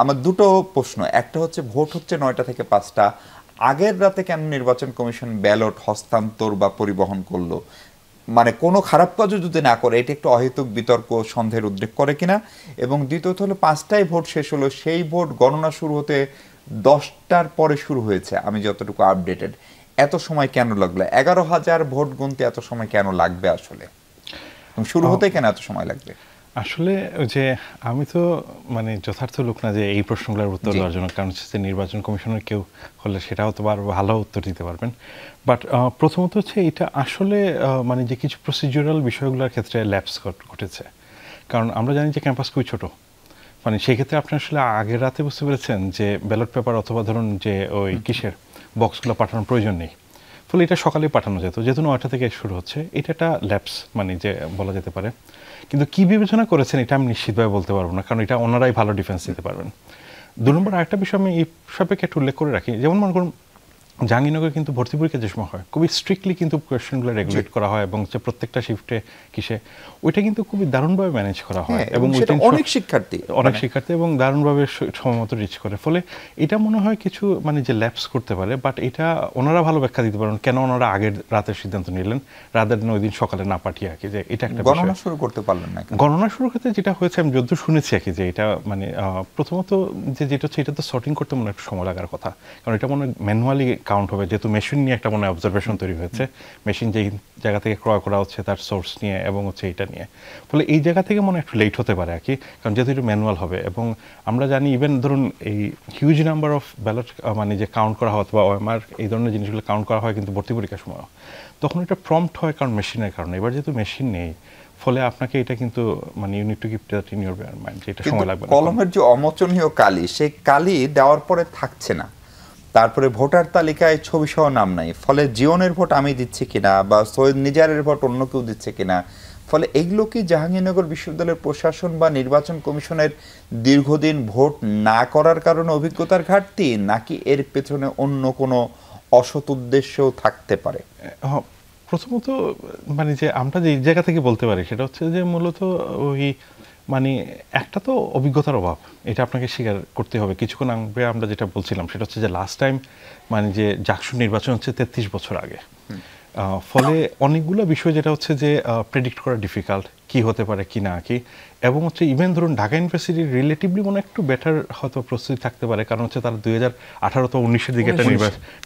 আমার দুটো প্রশ্ন। একটা হচ্ছে ভোট হচ্ছে 9টা থেকে 5টা, আগের রাতে কেন নির্বাচন কমিশন ব্যালট হস্তান্তর বা পরিবহন করলো? মানে কোনো খারাপ কাজও যদি না করে, এটা একটু অহেতুক বিতর্ক সন্দেহের উদ্রেক করে কিনা। এবং দ্বিতীয়ত হলো 5টায় ভোট শেষ হলো, সেই ভোট গণনা শুরু হতে 10টার পরে শুরু হয়েছে আমি যতটুকু আপডেটেড। এত সময় কেন লাগলো? 11,000 ভোট গুনতে এত সময় কেন লাগবে আসলে? শুরু হতে কেন এত সময় লাগবে? আসলে যে আমি তো মানে যথার্থ লোক না যে এই প্রশ্নগুলোর উত্তর দেওয়ার জন্য, কারণ হচ্ছে নির্বাচন কমিশনের কেউ হলে সেটাও তো আরো ভালো উত্তর দিতে পারবেন। বাট প্রথমত হচ্ছে এটা আসলে মানে যে কিছু প্রসিডিউরাল বিষয়গুলোর ক্ষেত্রে ল্যাপস ঘটেছে। কারণ আমরা জানি যে ক্যাম্পাস খুবই ছোট, মানে সেই ক্ষেত্রে আপনি আসলে আগের রাতে বুঝতে পেরেছেন যে ব্যালট পেপার অথবা ধরুন যে ওই কিসের বক্সগুলো পাঠানোর প্রয়োজন নেই, ফলে এটা সকালে পাঠানো যেত। যেহেতু 9টা থেকে শুরু হচ্ছে, এটা একটা ল্যাপস মানে যে বলা যেতে পারে। কিন্তু কি বিবেচনা করেছেন এটা আমি নিশ্চিতভাবে বলতে পারবো না, কারণ এটা ওনারাই ভালো ডিফেন্স দিতে পারবেন। 2 নম্বর আরেকটা বিষয় আমি এই সাপেক্ষে একটু উল্লেখ করে রাখি। যেমন মনে করুন জাহাঙ্গীরনগরে কিন্তু ভর্তি পরীক্ষা যে সময় হয় খুবই স্ট্রিক্টলি কিন্তু কোয়েশ্চেনগুলো রেগুলেট করা হয়, এবং যে প্রত্যেকটা শিফটে কিসে ওইটা কিন্তু খুবই দারুণভাবে ম্যানেজ করা হয়, এবং অনেক শিক্ষার্থী এবং দারুণভাবে সময়মতো রিচ করে। ফলে এটা মনে হয় কিছু মানে যে ল্যাপস করতে পারে, বাট এটা ওনারা ভালো ব্যাখ্যা দিতে পারেন কেন ওনারা আগের রাতের সিদ্ধান্ত নিলেন রাতের ওই দিন সকালে না পাঠিয়ে আর কি। যে এটা একটা গণনা শুরু করতে পারলেন না। গণনা শুরু করতে যেটা হয়েছে আমি যদ্দূর শুনেছি আর কি, যে এটা মানে প্রথমত যেটা হচ্ছে এটা তো সর্টিং করতে মনে একটু সময় লাগার কথা, কারণ এটা মনে ম্যানুয়ালি কাউন্ট হবে, যেহেতু মেশিন নিয়ে একটা মনে অবজারভেশন তৈরি হয়েছে। মেশিন যেই জায়গা থেকে ক্রয় করা হচ্ছে তার সোর্স নিয়ে এবং হচ্ছে এটা নিয়ে, ফলে এই জায়গা থেকে মনে একটু লেট হতে পারে আর কি, কারণ যেহেতু এটা ম্যানুয়াল হবে। এবং আমরা জানি ইভেন ধরুন এই হিউজ নাম্বার অফ ব্যালট মানে যে কাউন্ট করা হয় অথবা ওএমআর এই ধরনের জিনিসগুলো কাউন্ট করা হয় কিন্তু ভর্তি পরীক্ষার সময়, তখন এটা প্রম্পট হয় কারণ মেশিনের কারণে। এবার যেহেতু মেশিন নেই, ফলে আপনাকে এটা কিন্তু মানে you need to keep that in your mind, এটা সময় লাগবে। কলমের যে অমোচনীয় কালি, সেই কালি দেওয়ার পরে থাকছে না, তারপরে ভোটার তালিকায় ছবি সহ নাম নাই, ফলে জীবনের ভোট আমি দিচ্ছি কিনা বা সৈয়দ নিজারের ভোট অন্য কেউ দিচ্ছে কিনা, ফলে এগুলো কি জাহাঙ্গীরনগর বিশ্ববিদ্যালয়ের প্রশাসন বা নির্বাচন কমিশনের দীর্ঘদিন ভোট না করার কারণে অভিজ্ঞতার ঘাটতি, নাকি এর পেছনে অন্য কোনো অসৎ উদ্দেশ্যও থাকতে পারে? প্রথমত মানে যে আমরা যে জায়গা থেকে বলতে পারি সেটা হচ্ছে যে মূলত ওই মানে একটা তো অভিজ্ঞতার অভাব, এটা আপনাকে স্বীকার করতে হবে। কিছুক্ষণ আগে আমরা যেটা বলছিলাম সেটা হচ্ছে যে লাস্ট টাইম মানে যে জাকসু নির্বাচন হচ্ছে 33 বছর আগে, ফলে অনেকগুলো বিষয় যেটা হচ্ছে যে প্রেডিক্ট করা ডিফিকাল্ট, কি হতে পারে কি না কি। এবং হচ্ছে ইভেন ধরুন ঢাকা ইউনিভার্সিটির রিলেটিভলি মনে একটু বেটার হয়তো প্রস্তুতি থাকতে পারে, কারণ হচ্ছে তারা 2018 তো 19-এর দিকে একটা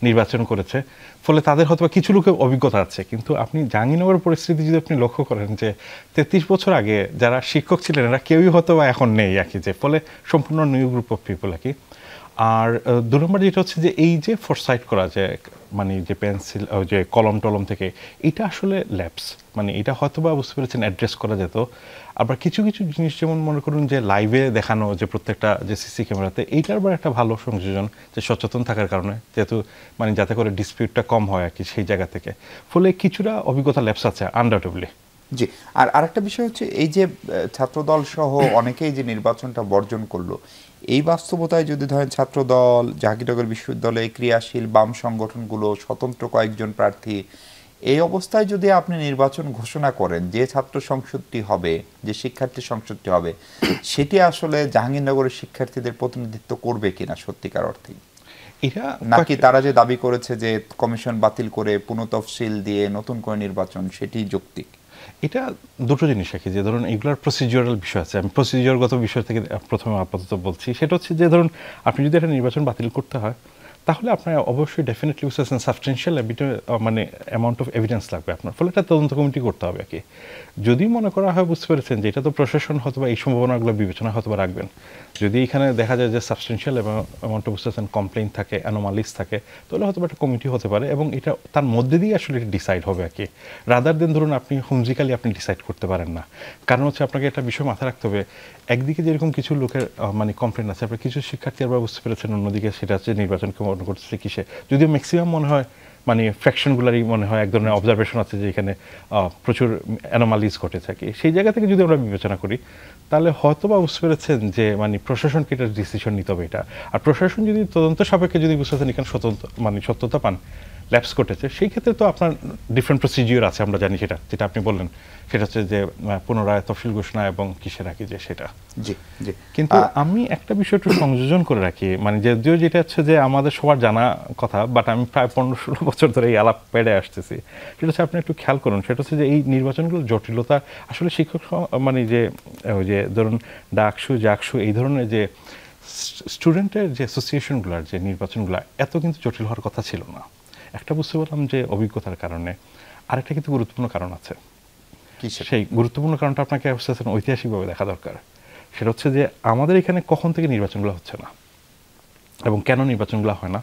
নির্বাচন করেছে, ফলে তাদের হয়তো কিছু লোকের অভিজ্ঞতা আছে। কিন্তু আপনি জাহাঙ্গীরনগরের পরিস্থিতি যদি আপনি লক্ষ্য করেন যে 33 বছর আগে যারা শিক্ষক ছিলেন এরা কেউই হয়তো বা এখন নেই আর কি, যে ফলে সম্পূর্ণ নিউ গ্রুপ অফ পিপল আর কি। আর 2 নম্বর যেটা হচ্ছে যে এই যে ফোরসাইট করা যে মানে যে পেন্সিল যে কলম টলম থেকে, এটা আসলে ল্যাপস, মানে এটা হয়তো বা বুঝতে পেরেছেন অ্যাড্রেস করা যেত। আবার কিছু কিছু জিনিস যেমন মনে করুন যে লাইভে দেখানো যে প্রত্যেকটা যে সিসি ক্যামেরাতে, এইটার আবার একটা ভালো সংযোজন যে সচেতন থাকার কারণে, যেহেতু মানে যাতে করে ডিসপিউটটা কম হয় আর কি সেই জায়গা থেকে, ফলে কিছুটা অভিজ্ঞতা ল্যাপস আছে আনডাউটেবলি। জি, আর আরেকটা বিষয় হচ্ছে এই যে ছাত্রদল সহ অনেকেই যে নির্বাচনটা বর্জন করলো, এই বাস্তবতায় যদি ধরেন ছাত্রদল, জাহাঙ্গীরনগর বিশ্ববিদ্যালয়ে ক্রিয়াশীল বাম সংগঠনগুলো, স্বতন্ত্র কয়েকজন প্রার্থী, এই অবস্থায় যদি আপনি নির্বাচন ঘোষণা করেন, যে ছাত্র সংসদটি হবে, যে শিক্ষার্থী সংসদটি হবে, সেটি আসলে জাহাঙ্গীরনগরের শিক্ষার্থীদের প্রতিনিধিত্ব করবে কিনা সত্যিকার অর্থে, নাকি তারা যে দাবি করেছে যে কমিশন বাতিল করে পুনঃতফসিল দিয়ে নতুন করে নির্বাচন, সেটি যৌক্তিক? এটা দুটো জিনিস রাখি, যে ধরুন এগুলোর প্রসিডিউরাল বিষয় আছে। আমি প্রসিডিউরগত বিষয় থেকে প্রথমে আপাতত বলছি, সেটা হচ্ছে যে ধরুন আপনি যদি একটা নির্বাচন বাতিল করতে হয়, তাহলে আপনার অবশ্যই ডেফিনেটলি বুঝতে পারছেন সাবস্টেন্সিয়াল মানে অ্যামাউন্ট অফ এভিডেন্স লাগবে আপনার, ফলে একটা তদন্ত কমিটি করতে হবে আর কি। যদি মনে করা হয় বুঝতে পেরেছেন যে এটা তো প্রশাসন হয়তো এই সম্ভাবনাগুলো বিবেচনা হয়তো রাখবেন, যদি এখানে দেখা যায় যে সাবস্টেন্সিয়াল অ্যামাউন্ট অফ বুঝতে পারছেন কমপ্লেইন থাকে, অ্যানোমালিস থাকে, তাহলে হয়তো একটা কমিটি হতে পারে এবং এটা তার মধ্যে দিয়ে আসলে এটা ডিসাইড হবে আর কি, রাদার দেন ধরুন আপনি হুমজিক্যালি আপনি ডিসাইড করতে পারেন না। কারণ হচ্ছে আপনাকে একটা বিষয় মাথায় রাখতে হবে, একদিকে যেরকম কিছু লোকের মানে কমপ্লেন আছে, আপনার কিছু শিক্ষার্থী আবার বুঝতে পেরেছেন অন্যদিকে সেটা হচ্ছে নির্বাচনকে মনে করতেছে কিসে, যদিও ম্যাক্সিমাম মনে হয় মানে ফ্র্যাকশনগুলারই মনে হয় এক ধরনের অবজারভেশন আছে যে এখানে প্রচুর অ্যানোমালিজ ঘটে থাকে, সেই জায়গা থেকে যদি আমরা বিবেচনা করি তাহলে হয়তো বা বুঝতে পেরেছেন যে মানে প্রশাসনকে এটার ডিসিশন নিতে হবে এটা। আর প্রশাসন যদি তদন্ত সাপেক্ষে যদি বুঝতে পারছেন এখানে সত্যতা পান ল্যাপস ঘটেছে, সেই ক্ষেত্রে তো আপনার ডিফারেন্ট প্রসিজিওর আছে, আমরা জানি সেটা, যেটা আপনি বললেন সেটা হচ্ছে যে পুনরায় তফসিল ঘোষণা এবং কিসে রাখি যে সেটা। জি জি। কিন্তু আমি একটা বিষয় একটু সংযোজন করে রাখি, মানে যদিও যেটা হচ্ছে যে আমাদের সবার জানা কথা, বাট আমি প্রায় 15-16 বছর ধরে এই আলাপ পেড়ে আসতেছি, সেটা হচ্ছে আপনি একটু খেয়াল করুন, সেটা হচ্ছে যে এই নির্বাচনগুলোর জটিলতা আসলে শিক্ষক মানে যে ওই যে ধরুন ডাকসু জাকসু এই ধরনের যে স্টুডেন্টের যে অ্যাসোসিয়েশনগুলোর যে নির্বাচনগুলো এত কিন্তু জটিল হওয়ার কথা ছিল না। একটা বুঝতে পারলাম যে অভিজ্ঞতার কারণে, আরেকটা কিন্তু গুরুত্বপূর্ণ কারণ আছে। সেই গুরুত্বপূর্ণ কারণটা আপনাকে ঐতিহাসিকভাবে দেখা দরকার, সেটা হচ্ছে যে আমাদের এখানে কখন থেকে নির্বাচনগুলো হচ্ছে না এবং কেন নির্বাচনগুলো হয় না,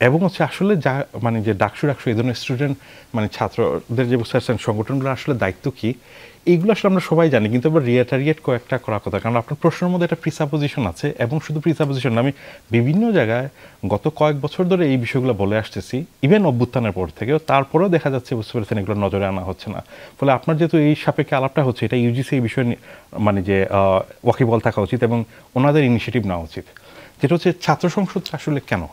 এবং হচ্ছে আসলে যা মানে যে ডাকসু এই ধরনের স্টুডেন্ট মানে ছাত্রদের যে বুঝতে পারছেন সংগঠনগুলো আসলে দায়িত্ব কী, এইগুলো আসলে আমরা সবাই জানি, কিন্তু আবার রিয়েটারিয়েট কয়েকটা করার কথা, কারণ আপনার প্রশ্নের মধ্যে একটা প্রিসাপোজিশন আছে, এবং শুধু প্রিসাপোজিশন না, আমি বিভিন্ন জায়গায় গত কয়েক বছর ধরে এই বিষয়গুলো বলে আসতেছি, ইভেন অভ্যুত্থানের পর থেকেও, তারপরেও দেখা যাচ্ছে বুঝতে পেরেছেন এগুলো নজরে আনা হচ্ছে না। ফলে আপনার যেহেতু এই সাপেক্ষে আলাপটা হচ্ছে, এটা ইউজিসি এই বিষয়ে মানে যে ওয়াকিবল থাকা উচিত এবং ওনাদের ইনিশিয়েটিভ নেওয়া উচিত, যেটা হচ্ছে ছাত্র সংসদ আসলে কেন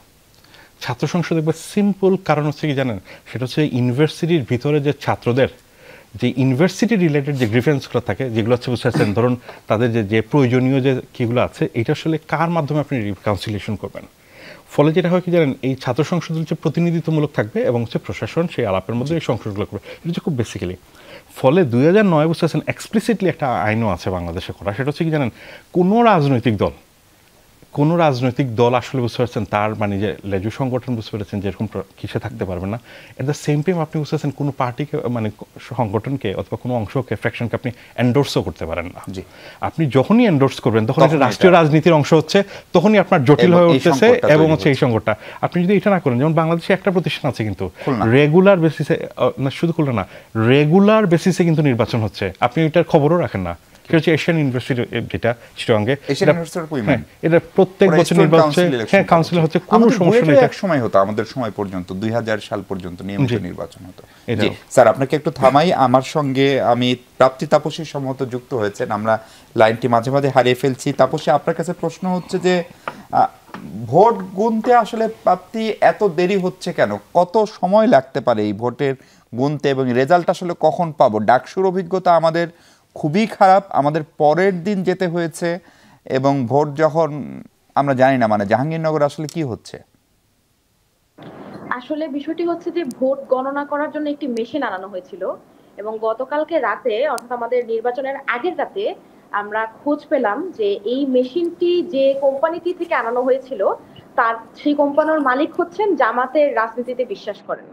ছাত্র সংসদ, একবার সিম্পল কারণ হচ্ছে কি জানেন, সেটা হচ্ছে ইউনিভার্সিটির ভিতরে যে ছাত্রদের যে ইউনিভার্সিটি রিলেটেড যে গ্রিফেন্সগুলো থাকে, যেগুলো হচ্ছে বুঝতে পারছেন ধরুন তাদের যে প্রয়োজনীয় যে কীগুলো আছে, এটা আসলে কার মাধ্যমে আপনি রিকাউন্সিলেশন করবেন। ফলে যেটা হয় কি জানেন, এই ছাত্র সংসদ হচ্ছে প্রতিনিধিত্বমূলক থাকবে এবং হচ্ছে প্রশাসন সেই আলাপের মধ্যে এই সংসদগুলো করবে, এটা হচ্ছে খুব বেসিক্যালি। ফলে 2009 বুঝতে পারছেন এক্সপ্লিসিটলি একটা আইনও আছে বাংলাদেশে করা, সেটা হচ্ছে কি জানেন, কোনো রাজনৈতিক দল আসলে বুঝতে পারছেন তার মানে যে লেজু সংগঠন বুঝতে পেরেছেন যেরকম কিসে থাকতে পারবে না, এট দ্য সেম টাইম আপনি বুঝতে পারছেন কোনো পার্টিকে মানে সংগঠনকে অথবা কোনো অংশকে ফ্র্যাকশনকে আপনি এন্ডোর্সও করতে পারেন না। আপনি যখনই এন্ডোর্স করবেন তখন এটা রাষ্ট্রীয় রাজনীতির অংশ হচ্ছে, তখনই আপনার জটিল হয়ে উঠতেছে এবং হচ্ছে এই সংকটটা। আপনি যদি এটা না করেন, যেমন বাংলাদেশে একটা প্রতিষ্ঠান আছে কিন্তু রেগুলার বেসিসে, না শুধু খুলনা না, রেগুলার বেসিসে কিন্তু নির্বাচন হচ্ছে, আপনি এটার খবরও রাখেন না, এশিয়ান ইউনিভার্সিটি যেটা চিটাগাঙ্গে, এটা প্রত্যেক বছর নির্বাচন কাউন্সিল হচ্ছে, কোনো সমস্যা নেই। এক সময় হতো আমাদের সময় পর্যন্ত 2000 সাল পর্যন্ত নিয়মিত নির্বাচন হতো। স্যার আপনাকে একটু থামাই, আমার সঙ্গে আমি প্রাপ্তি তাপসী সম্মত যুক্ত হয়েছেন, আমরা লাইনটি মাঝে মাঝে হারিয়ে ফেলছি। তাপসী, আপনার কাছে প্রশ্ন হচ্ছে যে ভোট গুনতে আসলে প্রাপ্তি এত দেরি হচ্ছে কেন, কত সময় লাগতে পারে এই ভোটের গুনতে, এবং রেজাল্ট আসলে কখন পাবো? ডাকসুর অভিজ্ঞতা আমাদের খুবই খারাপ, আমাদের পরের দিন যেতে হয়েছে, এবং ভোট যখন আমরা জানি না মানে জাহাঙ্গীরনগর আসলে কি হচ্ছে। আসলে বিষয়টি হচ্ছে যে ভোট গণনা করার জন্য একটি মেশিন আনানো হয়েছিল, এবং গতকালকে রাতে অর্থাৎ আমাদের নির্বাচনের আগের রাতে আমরা খোঁজ পেলাম যে এই মেশিনটি যে কোম্পানিটি থেকে আনানো হয়েছিল তার সেই কোম্পানির মালিক হচ্ছেন জামাতের রাজনীতিতে বিশ্বাস করেন।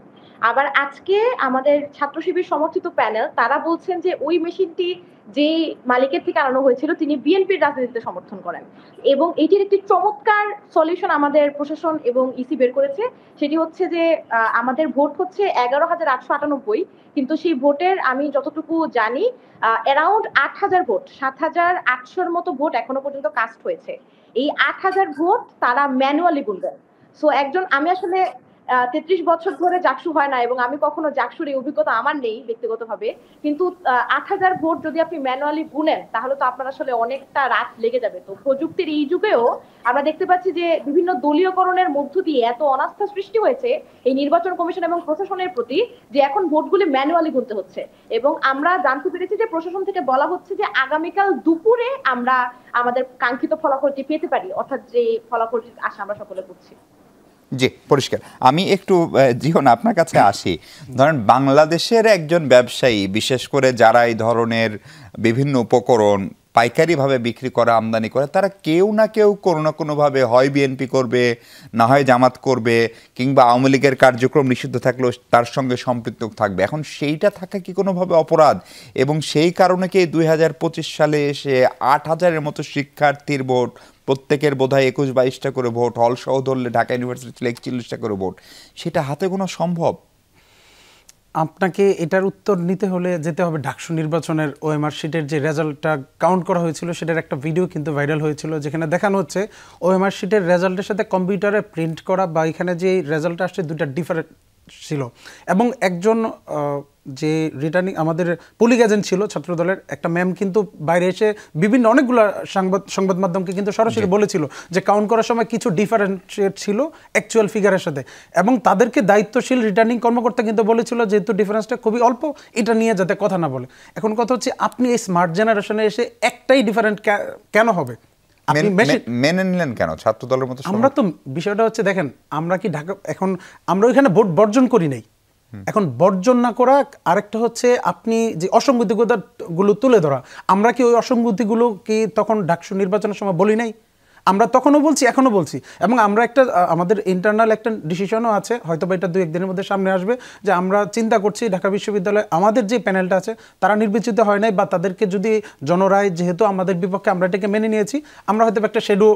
আবার আজকে আমাদের ছাত্র শিবির সমর্থিত প্যানেল তারা বলছেন যে ওই মেশিনটি যে মালিকের থেকে আনানো হয়েছিল তিনি বিএনপির রাজনীতিতে সমর্থন করেন, এবং এটির একটি চমৎকার সলিউশন আমাদের প্রশাসন এবং ইসি বের করেছে। সেটি হচ্ছে যে আমাদের ভোট হচ্ছে 11,898, কিন্তু সেই ভোটের আমি যতটুকু জানি অ্যারাউন্ড 8,000 ভোট, 7,800-র মতো ভোট এখনো পর্যন্ত কাস্ট হয়েছে। এই 8,000 ভোট তারা ম্যানুয়ালি গুনবেন। সো আমি আসলে 33 বছর ধরে জাকসু হয় না, এবং আমি কখনো জাকসুর এই অভিজ্ঞতা আমার নেই ব্যক্তিগতভাবে, কিন্তু 8,000 ভোট যদি আপনি ম্যানুয়ালি গুনেন তাহলে তো আপনার আসলে অনেকটা রাত লেগে যাবে। তো প্রযুক্তির এই যুগেও আমরা দেখতে পাচ্ছি যে বিভিন্ন দলীয়করণের মধ্য দিয়ে এত অনাস্থা সৃষ্টি হয়েছে এই নির্বাচন কমিশন এবং প্রশাসনের প্রতি যে এখন ভোটগুলি ম্যানুয়ালি গুনতে হচ্ছে, এবং আমরা জানতে পেরেছি যে প্রশাসন থেকে বলা হচ্ছে যে আগামীকাল দুপুরে আমরা আমাদের কাঙ্ক্ষিত ফলাফলটি পেতে পারি, অর্থাৎ যে ফলাফলটির আশা আমরা সকলে করছি। জি, পরিষ্কার। আমি একটু জীবন আপনার কাছে আসি। ধরেন বাংলাদেশের একজন ব্যবসায়ী, বিশেষ করে যারা এই ধরনের বিভিন্ন উপকরণ পাইকারিভাবে বিক্রি করা, আমদানি করে, তারা কেউ না কেউ কোনো না কোনোভাবে হয় বিএনপি করবে, না হয় জামাত করবে, কিংবা আওয়ামী লীগের কার্যক্রম নিষিদ্ধ থাকলেও তার সঙ্গে সম্পৃক্ত থাকবে। এখন সেইটা থাকা কি কোনোভাবে অপরাধ? এবং সেই কারণে কি 2025 সালে এসে 8,000-এর মতো শিক্ষার্থীর ভোট, প্রত্যেকের বোধহয় 21-22টা করে ভোট, হল সহ ধরলে ঢাকা ইউনিভার্সিটি 41টা করে ভোট, সেটা হাতে গোনা সম্ভব? আপনাকে এটার উত্তর নিতে হলে যেতে হবে ডাকসু নির্বাচনের ওএমআর শিটের যে রেজাল্টটা কাউন্ট করা হয়েছিল, সেটার একটা ভিডিও কিন্তু ভাইরাল হয়েছিল, যেখানে দেখানো হচ্ছে ওএমআর শিটের রেজাল্টের সাথে কম্পিউটারে প্রিন্ট করা বা এখানে যে রেজাল্ট আসছে দুইটা ডিফারেন্ট ছিল। এবং একজন যে রিটার্নিং আমাদের পুলিং এজেন্ট ছিল ছাত্রদলের একটা ম্যাম কিন্তু বাইরে এসে বিভিন্ন অনেকগুলো সংবাদ মাধ্যমকে কিন্তু সরাসরি বলেছিল যে কাউন্ট করার সময় কিছু ডিফারেন্সিয়েট ছিল অ্যাকচুয়াল ফিগারের সাথে, এবং তাদেরকে দায়িত্বশীল রিটার্নিং কর্মকর্তা কিন্তু বলেছিল যেহেতু ডিফারেন্সটা খুবই অল্প, এটা নিয়ে যাতে কথা না বলে। এখন কথা হচ্ছে আপনি এই স্মার্ট জেনারেশনে এসে একটাই ডিফারেন্ট কেন হবে? মেনে নিলেন কেন ছাত্র দলের মতো? আমরা তো বিষয়টা হচ্ছে দেখেন, আমরা কি ঢাকা এখন আমরা ওইখানে ভোট বর্জন করি নাই, এখন বর্জন না করা আরেকটা হচ্ছে আপনি যে অসঙ্গতিগুলো তুলে ধরা, আমরা কি ওই অসঙ্গতিগুলো কি তখন ডাকসু নির্বাচনের সময় বলি নাই? আমরা তখনও বলছি, এখনো বলছি, এবং আমরা একটা আমাদের ইন্টারনাল একটা ডিসিশনও আছে, হয়তো বা এটা 2-1 দিনের মধ্যে সামনে আসবে, যে আমরা চিন্তা করছি ঢাকা বিশ্ববিদ্যালয়ে আমাদের যে প্যানেলটা আছে তারা নির্বাচিত হয় নাই, বা তাদেরকে যদি জনরায় যেহেতু আমাদের বিপক্ষে আমরা এটাকে মেনে নিয়েছি, আমরা হয়তো একটা শেডো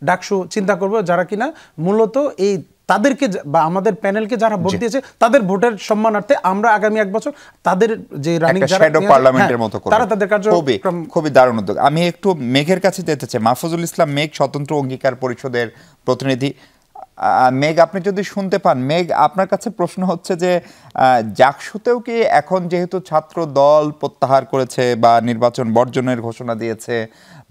ডাকসু চিন্তা করব যারা কিনা মূলত এই তাদেরকে বা আমাদের প্যানেলকে যারা ভোট দিয়েছে তাদের ভোটের সম্মানার্থে আমরা আগামী 1 বছর তাদের যে রানিং যারা শ্যাডো পার্লামেন্টের মতো করব, তারা তাদের কার্যক্রম। খুবই দারুণ উদ্যোগ। আমি একটু মেঘের কাছে যেতে চাই, মাহফুজুল ইসলাম মেঘ, স্বতন্ত্র অঙ্গীকার পরিষদের প্রতিনিধি। মেঘ, আপনি যদি শুনতে পান, মেঘ, আপনার কাছে প্রশ্ন হচ্ছে যে জাকসুতেও কি এখন যেহেতু ছাত্র দল প্রত্যাহার করেছে বা নির্বাচন বর্জনের ঘোষণা দিয়েছে,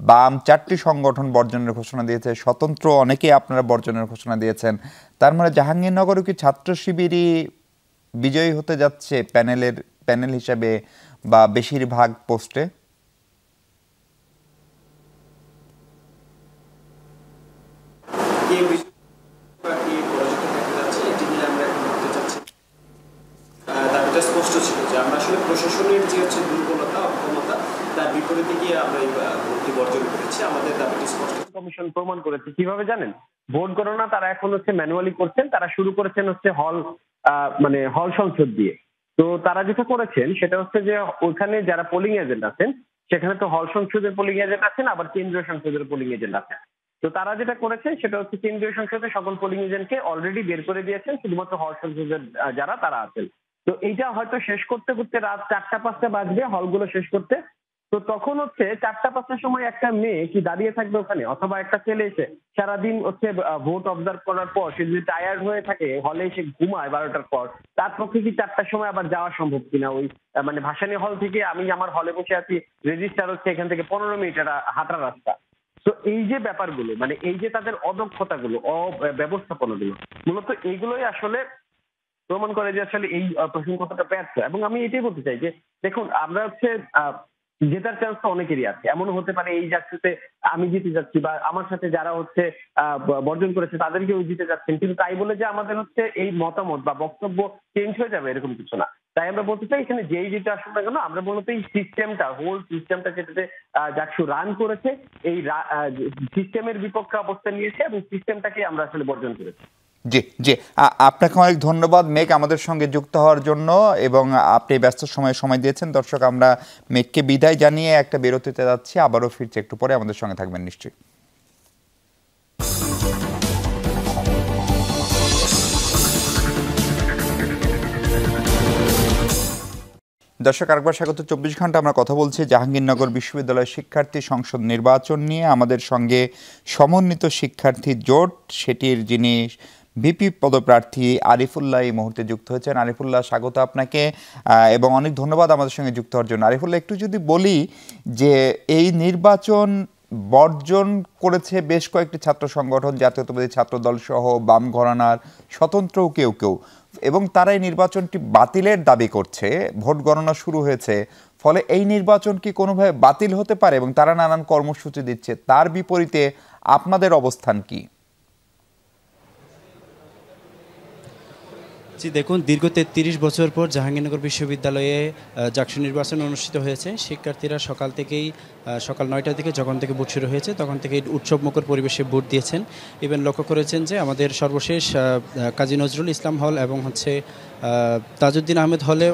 বাম 4টি সংগঠন বর্জনের ঘোষণা দিয়েছে, স্বতন্ত্র অনেকেই আপনারা বর্জনের ঘোষণা দিয়েছেন, তার মানে জাহাঙ্গীরনগরও কি ছাত্র শিবিরই বিজয়ী হতে যাচ্ছে প্যানেল হিসেবে বা বেশিরভাগ পোস্টে? স্পষ্ট ছিল যে আমরা আসলে প্রশাসনের যে হচ্ছে দুর্বলতা, অক্ষমতা, তার বিপরীতে গিয়ে আমরা এই ভোটটি বর্জন করেছি। আমাদের দাবিটি স্পষ্ট কমিশন প্রমাণ করেছে কিভাবে জানেন, ভোট গণনা তারা এখন হচ্ছে ম্যানুয়ালি করছেন, তারা শুরু করেছেন হচ্ছে হল সংসদ দিয়ে। তো তারা যেটা করেছেন সেটা হচ্ছে যে ওখানে যারা পোলিং এজেন্ট আছেন সেখানে তো হল সংসদের পোলিং এজেন্ট আছেন, আবার কেন্দ্রীয় সংসদের পোলিং এজেন্ট আছেন। তো তারা যেটা করেছেন সেটা হচ্ছে কেন্দ্রীয় সংসদের সকল পোলিং এজেন্টকে অলরেডি বের করে দিয়েছেন, শুধুমাত্র হল সংসদের যারা তারা আছেন। তো এইটা হয়তো শেষ করতে করতে রাত 4টা-5টা বাজবে হলগুলো শেষ করতে। তো তখন হচ্ছে 4টা-5টার সময় একটা মেয়ে কি দাঁড়িয়ে থাকবে ওখানে, অথবা একটা ছেলে এসে সারাদিন হচ্ছে ভোট অবজার্ভ করার পর সে যদি টায়ার্ড হয়ে থাকে হলে এসে ঘুমায় 12টার পর, তার পক্ষে কি 4টার সময় আবার যাওয়া সম্ভব কিনা? ওই মানে ভাসানী হল থেকে আমি আমার হলে বসে আছি, রেজিস্টার হচ্ছে এখান থেকে 15 মিনিট হাঁটার রাস্তা। তো এই যে ব্যাপারগুলো, মানে এই যে তাদের অদক্ষতাগুলো, অব্যবস্থাপনাগুলো, মূলত এইগুলোই আসলে প্রমাণ করে যে আসলে এই প্রসঙ্গটা ব্যর্থ। এবং আমি এটাই বলতে চাই যে দেখুন, আমরা হচ্ছে জেতার চান্স তো অনেকেরই আছে। এমনও হতে পারে এই জাতীয়তে আমি জিতে যাচ্ছি, বা আমার সাথে যারা হচ্ছে বর্জন করেছে তাদেরকেও জিতে যাচ্ছেন, কিন্তু তাই বলে যে আমাদের হচ্ছে এই মতামত বা বক্তব্য চেঞ্জ হয়ে যাবে এরকম কিছু না। তাই আমরা বলতে চাই এখানে যেই যেটা আসুক না কেন, আমরা মূলত এই সিস্টেমটা, হোল সিস্টেমটা যেটাতে জাকসু রান করেছে, এই সিস্টেমের বিপক্ষে অবস্থান নিয়েছে এবং সিস্টেমটাকে আমরা আসলে বর্জন করেছি। জি জি, আপনাকে অনেক ধন্যবাদ মেঘ আমাদের সঙ্গে যুক্ত হওয়ার জন্য, এবং আপনি ব্যস্ত সময় দিয়েছেন। দর্শক, আমরা মেঘকে বিদায় জানিয়ে একটা বিরতিতে যাচ্ছি, আবারও ফিরছি একটু পরে, আমাদের সঙ্গে থাকবেন নিশ্চয়ই। দর্শক, আরেকবার স্বাগত। 24 ঘন্টা আমরা কথা বলছি জাহাঙ্গীরনগর বিশ্ববিদ্যালয় শিক্ষার্থী সংসদ নির্বাচন নিয়ে। আমাদের সঙ্গে সমন্বিত শিক্ষার্থী জোট, সেটির যিনি ভিপি পদপ্রার্থী আরিফুল্লাহ এই মুহূর্তে যুক্ত হয়েছেন। আরিফুল্লাহ, স্বাগত আপনাকে, এবং অনেক ধন্যবাদ আমাদের সঙ্গে যুক্ত হওয়ার জন্য। আরিফুল্লাহ, একটু যদি বলি যে এই নির্বাচন বর্জন করেছে বেশ কয়েকটি ছাত্র সংগঠন, জাতীয়তাবাদী ছাত্র দল সহ বাম ঘরানার, স্বতন্ত্রও কেউ কেউ, এবং তারা এই নির্বাচনটি বাতিলের দাবি করছে। ভোট গণনা শুরু হয়েছে, ফলে এই নির্বাচন কি কোনোভাবে বাতিল হতে পারে, এবং তারা নানান কর্মসূচি দিচ্ছে। তার বিপরীতে আপনাদের অবস্থান কি? জি দেখুন, দীর্ঘ 33 বছর পর জাহাঙ্গীরনগর বিশ্ববিদ্যালয়ে জাকসু নির্বাচন অনুষ্ঠিত হয়েছে। শিক্ষার্থীরা সকাল 9টার দিকে যখন থেকে ভোট শুরু হয়েছে তখন থেকে উৎসবমুখর পরিবেশে ভোট দিয়েছেন। ইভেন লক্ষ্য করেছেন যে আমাদের সর্বশেষ কাজী নজরুল ইসলাম হল এবং হচ্ছে তাজউদ্দিন আহমেদ হলে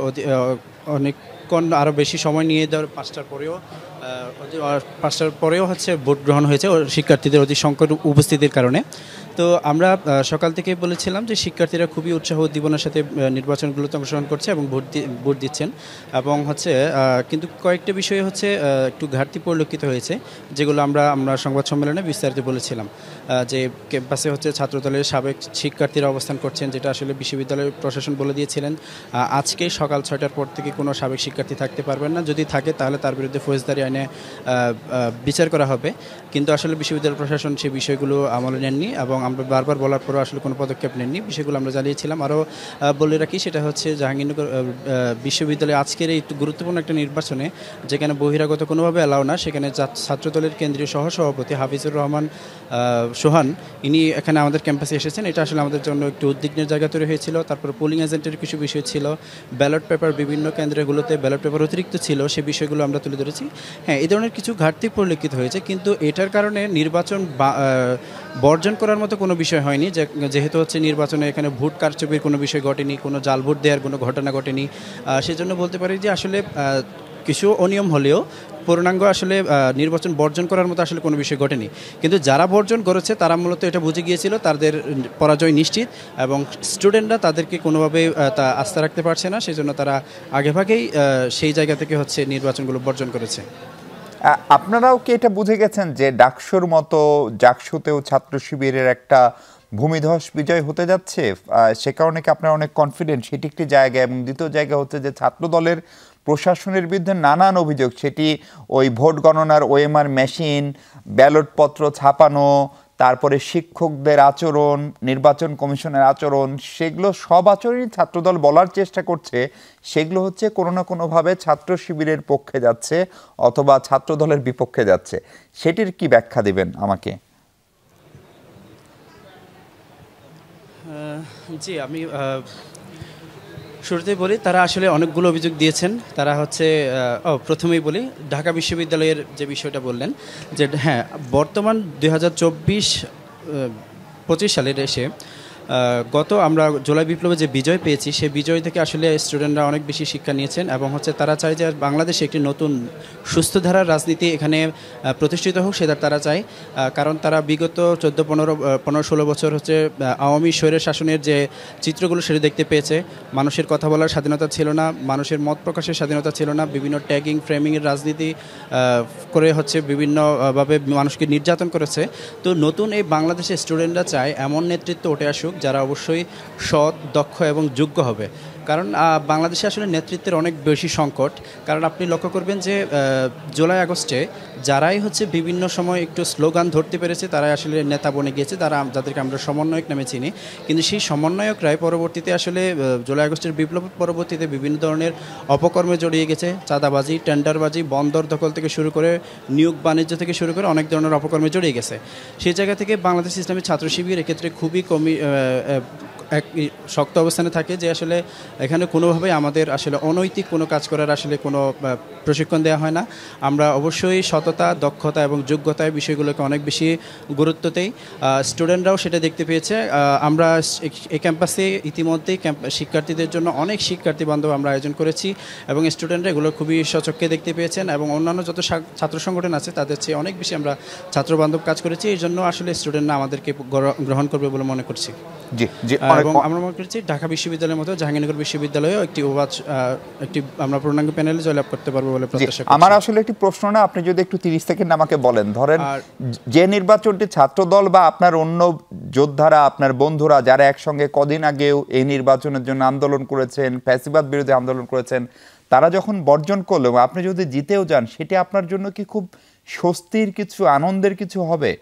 অনেকক্ষণ আরও বেশি সময় নিয়ে দেওয়ার 5টার পরেও হচ্ছে ভোট গ্রহণ হয়েছে শিক্ষার্থীদের অতি সংকট উপস্থিতির কারণে। তো আমরা সকাল থেকে বলেছিলাম যে শিক্ষার্থীরা খুবই উৎসাহ উদ্দীপনার সাথে নির্বাচনগুলোতে অংশগ্রহণ করছে এবং ভোট দিচ্ছেন এবং হচ্ছে কিন্তু কয়েকটা বিষয়ে হচ্ছে একটু ঘাটতি পরিলক্ষিত হয়েছে, যেগুলো আমরা সংবাদ সম্মেলনে বিস্তারিত বলেছিলাম। যে ক্যাম্পাসে হচ্ছে ছাত্রদলের সাবেক শিক্ষার্থীরা অবস্থান করছেন, যেটা আসলে বিশ্ববিদ্যালয়ের প্রশাসন বলে দিয়েছিলেন আজকে সকাল 6টার পর থেকে কোনো সাবেক শিক্ষার্থী থাকতে পারবেন না, যদি থাকে তাহলে তার বিরুদ্ধে ফৌজদারি আইনে বিচার করা হবে। কিন্তু আসলে বিশ্ববিদ্যালয় প্রশাসন সেই বিষয়গুলো আমলে নেননি এবং আমরা বারবার বলার পরও আসলে কোনো পদক্ষেপ নেননি। বিষয়গুলো আমরা জানিয়েছিলাম। আরও বলে রাখি, সেটা হচ্ছে জাহাঙ্গীরনগর বিশ্ববিদ্যালয়ে আজকের এই গুরুত্বপূর্ণ একটা নির্বাচনে যেখানে বহিরাগত কোনোভাবে অ্যালাউ না, সেখানে ছাত্রদলের কেন্দ্রীয় সহসভাপতি হাফিজুর রহমান সোহান ইনি এখানে আমাদের ক্যাম্পাসে এসেছেন। এটা আসলে আমাদের জন্য একটু উদ্বিগ্নের জায়গা তৈরি হয়েছিল। তারপর পোলিং এজেন্টের কিছু বিষয় ছিল, ব্যালট পেপার বিভিন্ন কেন্দ্রগুলোতে ব্যালট পেপার অতিরিক্ত ছিল, সে বিষয়গুলো আমরা তুলে ধরেছি। হ্যাঁ, এই ধরনের কিছু ঘাটতি পরিলক্ষিত হয়েছে, কিন্তু এটার কারণে নির্বাচন বর্জন করার মতো কোনো বিষয় হয়নি। যেহেতু হচ্ছে নির্বাচনে এখানে ভোট কারচুপির কোনো বিষয় ঘটেনি, কোনো জাল ভোট দেওয়ার কোনো ঘটনা ঘটেনি। সেজন্য বলতে পারি যে আসলে কিছু অনিয়ম হলেও পূর্ণাঙ্গ আসলে নির্বাচন বর্জন করার মতো আসলে কোনো বিষয় ঘটেনি। কিন্তু যারা বর্জন করেছে তারা মূলত এটা বুঝে গিয়েছিল তাদের পরাজয় নিশ্চিত, এবং স্টুডেন্টরা তাদেরকে কোনোভাবে তা আস্থা রাখতে পারছে না, সেজন্য তারা আগেভাগেই সেই জায়গা থেকে হচ্ছে নির্বাচনগুলো বর্জন করেছে। আপনারাও কি এটা বুঝে গেছেন যে ডাকসুর মতো জাকসুতেও ছাত্র শিবিরের একটা ভূমিধস বিজয় হতে যাচ্ছে? সে কারণে কি আপনারা অনেক কনফিডেন্ট? সেটি একটি জায়গা, এবং দ্বিতীয় জায়গা হচ্ছে যে ছাত্র দলের প্রশাসনের বিরুদ্ধে নানান অভিযোগ, সেটি ওই ভোট গণনার ওএমআর মেশিন, ব্যালটপত্র ছাপানো, তারপরে শিক্ষকদের আচরণ, নির্বাচন কমিশনের আচরণ, সেগুলো সব আচরণই ছাত্রদল বলার চেষ্টা করছে সেগুলো হচ্ছে কোনো না কোনোভাবে ছাত্র শিবিরের পক্ষে যাচ্ছে অথবা ছাত্রদলের বিপক্ষে যাচ্ছে। সেটির কি ব্যাখ্যা দিবেন আমাকে? জি, আমি শুরুতেই বলি, তারা আসলে অনেকগুলো অভিযোগ দিয়েছেন। তারা হচ্ছে প্রথমেই বলি ঢাকা বিশ্ববিদ্যালয়ের যে বিষয়টা বললেন, যে হ্যাঁ, বর্তমান 2024-25 সালের এসে গত আমরা জুলাই বিপ্লবে যে বিজয় পেয়েছি, সেই বিজয় থেকে আসলে স্টুডেন্টরা অনেক বেশি শিক্ষা নিয়েছেন এবং হচ্ছে তারা চায় যে বাংলাদেশে একটি নতুন সুস্থ ধারার রাজনীতি এখানে প্রতিষ্ঠিত হোক, সেটা তারা চায়। কারণ তারা বিগত 14-15-16 বছর হচ্ছে আওয়ামী স্বৈরের শাসনের যে চিত্রগুলো সেটা দেখতে পেয়েছে। মানুষের কথা বলার স্বাধীনতা ছিল না, মানুষের মত প্রকাশের স্বাধীনতা ছিল না, বিভিন্ন ট্যাগিং ফ্রেমিংয়ের রাজনীতি করে হচ্ছে বিভিন্নভাবে মানুষকে নির্যাতন করেছে। তো নতুন এই বাংলাদেশে স্টুডেন্টরা চায় এমন নেতৃত্ব উঠে আসুক যারা অবশ্যই সৎ, দক্ষ এবং যোগ্য হবে। কারণ বাংলাদেশে আসলে নেতৃত্বের অনেক বেশি সংকট। কারণ আপনি লক্ষ্য করবেন যে জুলাই আগস্টে যারাই হচ্ছে বিভিন্ন সময় একটু স্লোগান ধরতে পেরেছে তারাই আসলে নেতা বনে গিয়েছে, যাদেরকে আমরা সমন্বয়ক নামে চিনি। কিন্তু সেই সমন্বয়করাই পরবর্তীতে আসলে জুলাই আগস্টের বিপ্লব পরবর্তীতে বিভিন্ন ধরনের অপকর্মে জড়িয়ে গেছে। চাঁদাবাজি, টেন্ডারবাজি, বন্দর দখল থেকে শুরু করে নিয়োগ বাণিজ্য থেকে শুরু করে অনেক ধরনের অপকর্মে জড়িয়ে গেছে। সেই জায়গা থেকে বাংলাদেশ ইসলামী ছাত্র শিবির এক্ষেত্রে খুবই এক শক্ত অবস্থানে থাকে যে আসলে এখানে কোনোভাবেই আমাদের আসলে অনৈতিক কোনো কাজ করার আসলে কোনো প্রশিক্ষণ দেওয়া হয় না। আমরা অবশ্যই সততা, দক্ষতা এবং যোগ্যতায় বিষয়গুলোকে অনেক বেশি গুরুত্ব দেই। স্টুডেন্টরাও সেটা দেখতে পেয়েছে। আমরা এই ক্যাম্পাসে ইতিমধ্যেই শিক্ষার্থীদের জন্য অনেক শিক্ষার্থী বান্ধব আমরা আয়োজন করেছি এবং স্টুডেন্টরা এগুলো খুবই সচক্ষে দেখতে পেয়েছেন এবং অন্যান্য যত ছাত্র সংগঠন আছে তাদের চেয়ে অনেক বেশি আমরা ছাত্রবান্ধব কাজ করেছি। এই জন্য আসলে স্টুডেন্টরা আমাদেরকে গ্রহণ করবে বলে মনে করছি। এবং আমরা মনে করছি ঢাকা বিশ্ববিদ্যালয়ের মতো জাহাঙ্গীরনগর বিশ্ববিদ্যালয়েও একটি আমরা পূর্ণাঙ্গ প্যানেলে জয়লাভ করতে পারবো বলে প্রত্যাশা করছি। আমার আসলে একটি প্রশ্ন, না আপনি যদি একটু 30 সেকেন্ড আমাকে বলেন, ধরেন যে নির্বাচনটি ছাত্রদল বা আপনার অন্য যোদ্ধারা, আপনার বন্ধুরা যারা একসঙ্গে কদিন আগেও এই নির্বাচনের জন্য আন্দোলন করেছেন, ফ্যাসিবাদ বিরোধী আন্দোলন করেছেন, তারা যখন বর্জন করলো, আপনি যদি জিতেও যান, সেটি আপনার জন্য কি খুব স্বস্তির কিছু, আনন্দের কিছু হবে?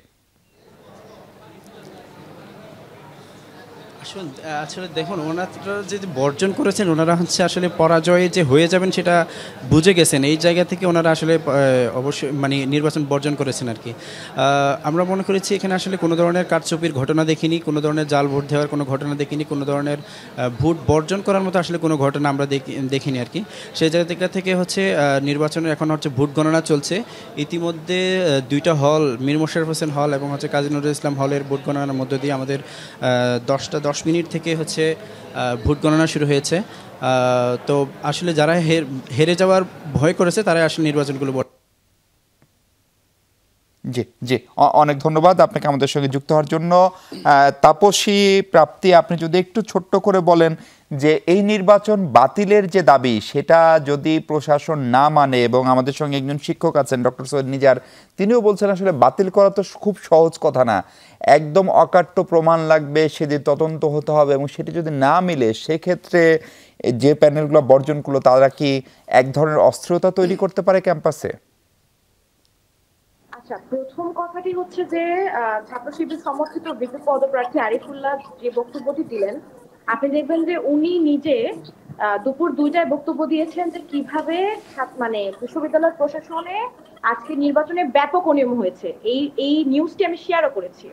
আসলে দেখুন, ওনারা যে বর্জন করেছেন, ওনারা হচ্ছে আসলে পরাজয়ে যে হয়ে যাবেন সেটা বুঝে গেছেন। এই জায়গা থেকে ওনারা আসলে অবশ্যই মানে নির্বাচন বর্জন করেছেন আর কি। আমরা মনে করেছি এখানে আসলে কোনো ধরনের কারচুপির ঘটনা দেখিনি, কোনো ধরনের জাল ভোট দেওয়ার কোনো ঘটনা দেখিনি, কোনো ধরনের ভোট বর্জন করার মতো আসলে কোনো ঘটনা আমরা দেখিনি আর কি। সেই জায়গা থেকে হচ্ছে নির্বাচনের এখন হচ্ছে ভোট গণনা চলছে। ইতিমধ্যে দুইটা হল, মীর মোশাররফ হোসেন হল এবং হচ্ছে কাজী নজরুল ইসলাম হলের ভোট গণনার মধ্য দিয়ে আমাদের 10 মিনিট থেকে হচ্ছে ভোট গণনা শুরু হয়েছে। তো আসলে যারা হেরে যাওয়ার ভয় করেছে তারাই আসলে নির্বাচনগুলো। জি জি, অনেক ধন্যবাদ আপনাকে আমাদের সঙ্গে যুক্ত হওয়ার জন্য। তাপসী প্রাপ্তি, আপনি যদি একটু ছোট্ট করে বলেন যে এই নির্বাচন বাতিলের যে দাবি সেটা যদি প্রশাসন না মানে, এবং আমাদের সঙ্গে একজন শিক্ষক আছেন ডক্টর সৈয়দ নিজার, তিনিও বলছেন আসলে বাতিল করা তো খুব সহজ কথা না, একদম অকাট্য প্রমাণ লাগবে, সেদিন তদন্ত হতে হবে, এবং সেটি যদি না মিলে সেক্ষেত্রে যে প্যানেলগুলো বর্জন করলো তারা কি এক ধরনের অস্থিরতা তৈরি করতে পারে ক্যাম্পাসে? আচ্ছা, প্রথম কথাটি হচ্ছে যে ছাত্র শিবির সমর্থিত বিপি পদপ্রার্থী আরিফুল্লাহ যে বক্তব্যটি দিলেন, আপনি দেখবেন যে উনি নিজে দুপুর 2টায় বক্তব্য দিয়েছেন যে কিভাবে মানে বিশ্ববিদ্যালয় প্রশাসনে আজকে নির্বাচনে ব্যাপক অনিয়ম হয়েছে। এই নিউজটি আমি শেয়ারও করেছি।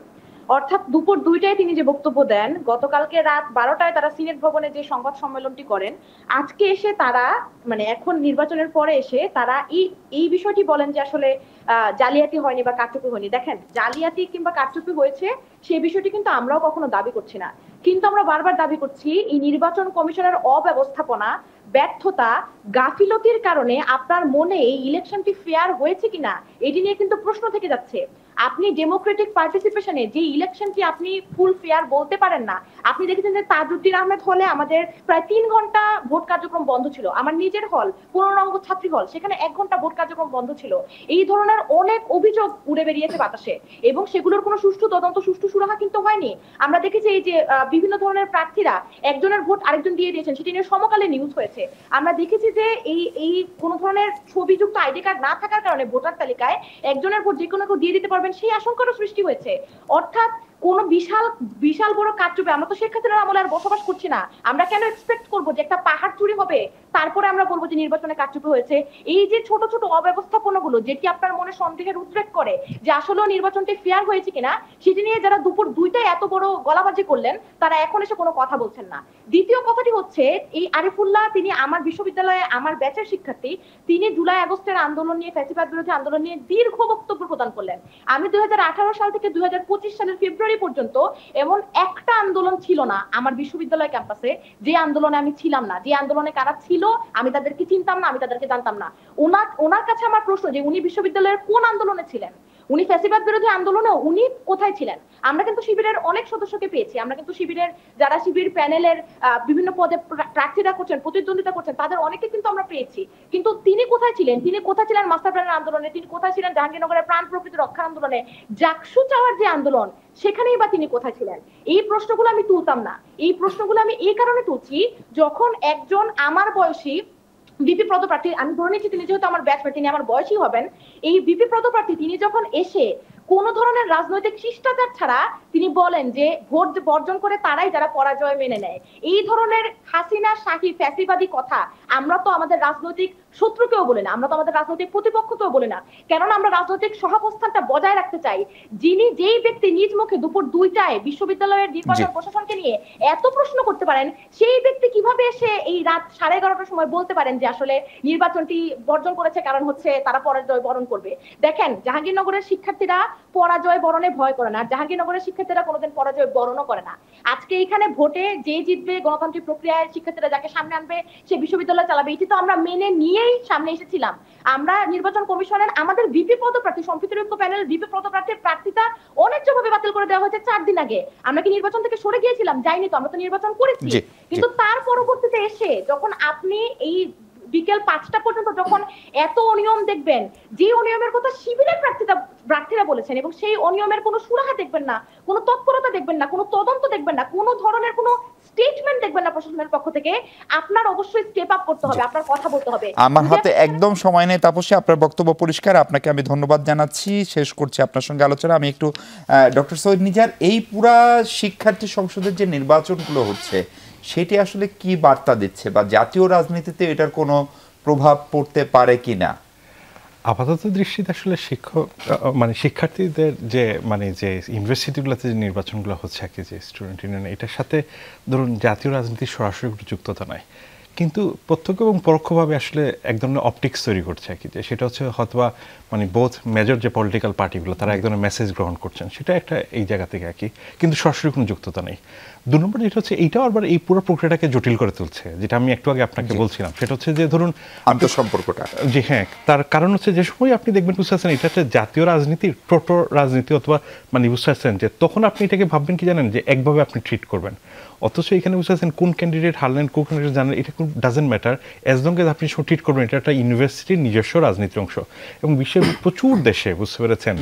অর্থাৎ দুপুর 2টায় তিনি যে বক্তব্য দেন, গতকালকে রাত 12টায় তারা সিনেট ভবনে যে সংবাদ সম্মেলনটি করেন, আজকে এসে তারা মানে এখন নির্বাচনের পরে এসে তারা এই বিষয়টি বলেন যে আসলে জালিয়াতি হয়নি বা কারচুপি হয়নি। দেখেন, জালিয়াতি কিংবা কারচুপি হয়েছে সেই বিষয়টি কিন্তু আমরাও কখনো দাবি করছি না, কিন্তু আমরা বারবার দাবি করছি এই নির্বাচন কমিশনের অব্যবস্থাপনা, ব্যর্থতা, গাফিলতির কারণে আপনার মনে এই ইলেকশনটি ফেয়ার হয়েছে কিনা এটি নিয়ে কিন্তু প্রশ্ন থেকে যাচ্ছে। আপনি ডেমোক্রেটিক পার্টিসিপেশনে যে ইলেকশনটি আপনি ফুল ফেয়ার বলতে পারেন না। আপনি দেখেছেন যে তাজউদ্দিন আহমেদ হলে আমাদের প্রায় 3 ঘন্টা ভোট কার্যক্রম বন্ধ ছিল। আমার নিজের হল 15 নম্বর ছাত্রী হল, সেখানে 1 ঘন্টা ভোট কার্যক্রম বন্ধ ছিল। এই ধরনের অনেক অভিযোগ উড়ে বেরিয়েছে বাতাসে, এবং সেগুলোর কোনো সুষ্ঠু তদন্ত, সুষ্ঠু সুরাহা কিন্তু হয়নি। আমরা দেখেছি এই যে বিভিন্ন ধরনের প্রার্থীরা একজনের ভোট আরেকজন দিয়ে দিয়েছেন, সেটি নিয়ে সমকালে নিউজ হয়েছে। আমরা দেখেছি যে এই কোনো ধরনের ছবিযুক্ত আইডি কার্ড না থাকার কারণে ভোটার তালিকায় একজনের ভোট যে কোনো কেউ দিয়ে দিতে পারবেন সেই আশঙ্কারও সৃষ্টি হয়েছে। অর্থাৎ কোন বিশাল বড় কারচুপি, আমরা তো শেখ হাসিনার আমলে আর বসবাস করছি না, আমরা কেন এক্সপেক্ট করবো যে একটা পাহাড় চুরি হবে তারপরে আমরা বলবো যে নির্বাচনে কারচুপি হয়েছে? এই যে ছোট ছোট অব্যবস্থাপনাগুলো যেটি আপনার মনে সন্দেহের উদ্রেক করে যে আসলে নির্বাচনটি ফেয়ার হয়েছে কিনা, সেটি নিয়ে যারা দুপুর 2টায় এত বড় গলাবাজি করলেন তারা এখন এসে কোনো কথা বলছেন না। দ্বিতীয় কথাটি হচ্ছে, এই আরিফুল্লাহ তিনি আমার বিশ্ববিদ্যালয়ে আমার ব্যাচের শিক্ষার্থী, তিনি জুলাই আগস্টের আন্দোলন নিয়ে, ফ্যাসিবাদ বিরোধী আন্দোলন নিয়ে দীর্ঘ বক্তব্য প্রদান করলেন। আমি 2018 সাল থেকে 2025 সালের ফেব্রুয়ারি পর্যন্ত এমন একটা আন্দোলন ছিল না আমার বিশ্ববিদ্যালয় ক্যাম্পাসে যে আন্দোলনে আমি ছিলাম না, যে আন্দোলনে কারা ছিল আমি তাদেরকে চিনতাম না, আমি তাদেরকে জানতাম না। ওনার কাছে আমার প্রশ্ন যে উনি বিশ্ববিদ্যালয়ের কোন আন্দোলনে ছিলেন? উনি ফ্যাসিবাদ বিরোধী আন্দোলনে উনি কোথায় ছিলেন? আমরা কিন্তু শিবিরের অনেক সদস্যকে পেয়েছি, আমরা কিন্তু শিবিরের যারা শিবির প্যানেলের বিভিন্ন পদে প্রার্থীরা করছেন, প্রতিদ্বন্দ্বিতা করছেন, তাদের অনেকে কিন্তু আমরা পেয়েছি। কিন্তু তিনি কোথায় ছিলেন? তিনি কোথায় ছিলেন মাস্টার প্ল্যানের আন্দোলনে? তিনি কোথায় ছিলেন জাহাঙ্গীরনগরের প্রাণ প্রকৃতি রক্ষার আন্দোলনে? জাকসু চাওয়ার যে আন্দোলন, সেখানেই বা তিনি কোথায় ছিলেন? এই প্রশ্নগুলো আমি তুলতাম না। এই প্রশ্নগুলো আমি এই কারণে তুলছি, যখন একজন আমার বয়সী বিপি পদপ্রার্থী, আমি ধরে নিচ্ছি তিনি যেহেতু আমার ব্যাচমেট, তিনি আমার বয়সী হবেন, এই বিপি পদপ্রার্থী তিনি যখন এসে কোন ধরনের রাজনৈতিক শিষ্টাচার ছাড়া তিনি বলেন যে ভোট বর্জন করে তারাই যারা পরাজয় মেনে নেয়, এই ধরনের হাসিনা শাহী ফ্যাসিবাদী কথা আমরা তো আমাদের রাজনৈতিক শত্রুকেও বলি না, আমরা তো আমাদের রাজনৈতিক প্রতিপক্ষকেও বলি না, কেননা আমরা রাজনৈতিক সহাবস্থানটা বজায় রাখতে চাই। যেই ব্যক্তি নিজ মুখে দুপুর 2টায় বিশ্ববিদ্যালয়ের নির্বাচন প্রশাসনকে নিয়ে এত প্রশ্ন করতে পারেন, সেই ব্যক্তি কিভাবে এসে এই রাত 11:30টার সময় বলতে পারেন যে আসলে নির্বাচনটি বর্জন করেছে কারণ হচ্ছে তারা পরাজয় বরণ করবে? দেখেন, জাহাঙ্গীরনগরের শিক্ষার্থীরা পরাজয় বরণে ভয় করে না, জাহাঙ্গীরনগরের শিক্ষার্থীরা কোনোদিন পরাজয় বরণও করে না। আজকে এখানে ভোটে যে জিতবে, গণতান্ত্রিক প্রক্রিয়ায় শিক্ষার্থীরা যাকে সামনে আনবে সে বিশ্ববিদ্যালয় চালাবে, এটি তো আমরা মেনে নিয়েই সামনে এসেছিলাম। আমরা নির্বাচন কমিশনের আমাদের ভিপি পদপ্রার্থী, সম্পৃক্ত প্যানেল ভিপি পদপ্রার্থীর প্রার্থিতা অনেকভাবে বাতিল করে দেওয়া হয়েছে 4 দিন আগে। আমরা কি নির্বাচন থেকে সরে গিয়েছিলাম? যাইনি তো, আমরা তো নির্বাচন করেছি। কিন্তু তার পরবর্তীতে এসে যখন আপনি এই বিকেল 5টা পর্যন্ত যখন এত অনিয়ম দেখবেন, যে অনিয়মের কথা শিবিরের প্রার্থীরা বলেছেন, এবং সেই অনিয়মের কোনো সুরাহা দেখবেন না, কোনো তৎপরতা দেখবেন না, কোনো তদন্ত দেখবেন না, কোনো ধরনের কোনো স্টেটমেন্ট দেখবেন না প্রশাসনের পক্ষ থেকে, আপনার অবশ্যই স্টেপ আপ করতে হবে, আপনার কথা বলতে হবে। আমার হাতে একদম সময় নেই তাপসী, আপনার বক্তব্য পরিষ্কার, আপনাকে আমি ধন্যবাদ জানাচ্ছি। শেষ করছি আপনার সঙ্গে আলোচনা। আমি একটু ডক্টর সৈয়দ নিজার, এই পুরা শিক্ষার্থী সংসদের যে নির্বাচনগুলো হচ্ছে সেটি আসলে কি বার্তা দিচ্ছে, বা জাতীয় রাজনীতিতে এটার কোনো প্রভাব পড়তে পারে কিনা? আপাতত দৃষ্টিতে আসলে শিক্ষার্থীদের যে যে ইউনিভার্সিটিগুলোতে যে নির্বাচনগুলো হচ্ছে আর কি, যে স্টুডেন্ট ইউনিয়ন, এটার সাথে ধরুন জাতীয় রাজনীতির সরাসরি কোনো যুক্ততা নাই, কিন্তু প্রত্যক্ষ এবং পরোক্ষভাবে আসলে এক ধরনের অপটিক্স তৈরি করছে আর কি, যে সেটা হচ্ছে হয়তোবা বোথ মেজর যে পলিটিক্যাল পার্টিগুলো তারা এক ধরনের মেসেজ গ্রহণ করছেন, সেটা একটা এই জায়গা থেকে আর কি, কিন্তু সরাসরি কোনো যুক্ততা নেই। 2 নম্বর যেটা হচ্ছে, এইটাও আবার এই পুরো প্রক্রিয়াটাকে জটিল করে তুলছে, যেটা আমি একটু আগে আপনাকে বলছিলাম, সেটা হচ্ছে যে ধরুন আন্তঃসম্পর্কটা, যে হ্যাঁ, তার কারণ হচ্ছে যে সময় আপনি দেখবেন বুঝতে পারছেন এটা হচ্ছে জাতীয় রাজনীতির টোটো রাজনীতি, অথবা বুঝতে পারছেন যে তখন আপনি এটাকে ভাববেন কি জানেন, যে একভাবে আপনি ট্রিট করবেন, অথচ এখানে বুঝতে পারছেন কোন ক্যান্ডিডেট হারলেন, কোন ক্যান্ডিডেট জানেন, এটা কোন doesn't matter, as long age আপনি ট্রিট করবেন এটা একটা ইউনিভার্সিটির নিজস্ব রাজনীতির অংশ। এবং বিশ্বের প্রচুর দেশে বুঝতে পেরেছেন,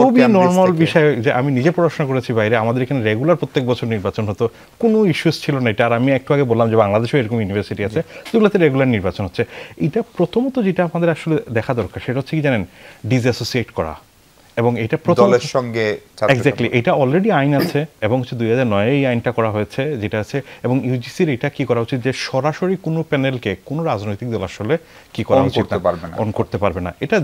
খুবই নর্মাল বিষয়, যে আমি নিজে পড়াশোনা করেছি বাইরে, আমাদের এখানে রেগুলার প্রত্যেক বছর নির্বাচন হতো, কোনো ইস্যুস ছিল না এটা। আর আমি একটু আগে বললাম যে বাংলাদেশেও এরকম ইউনিভার্সিটি আছে যেগুলোতে রেগুলার নির্বাচন হচ্ছে। এটা প্রথমত যেটা আমাদের আসলে দেখা দরকার, সেটা হচ্ছে কি জানেন, ডিসঅ্যাসোসিয়েট করা, এবং এটা দলের সঙ্গে এক্স্যাক্টলি, এটা অলরেডি আইন আছে, এবং 2009 এই আইনটা করা হয়েছে যেটা আছে, এবং ইউজিসির এটা কি করা উচিত, যে সরাসরি কোনো প্যানেলকে কোনো রাজনৈতিক দল আসলে কি করা উচিত অন করতে পারবে না। এটা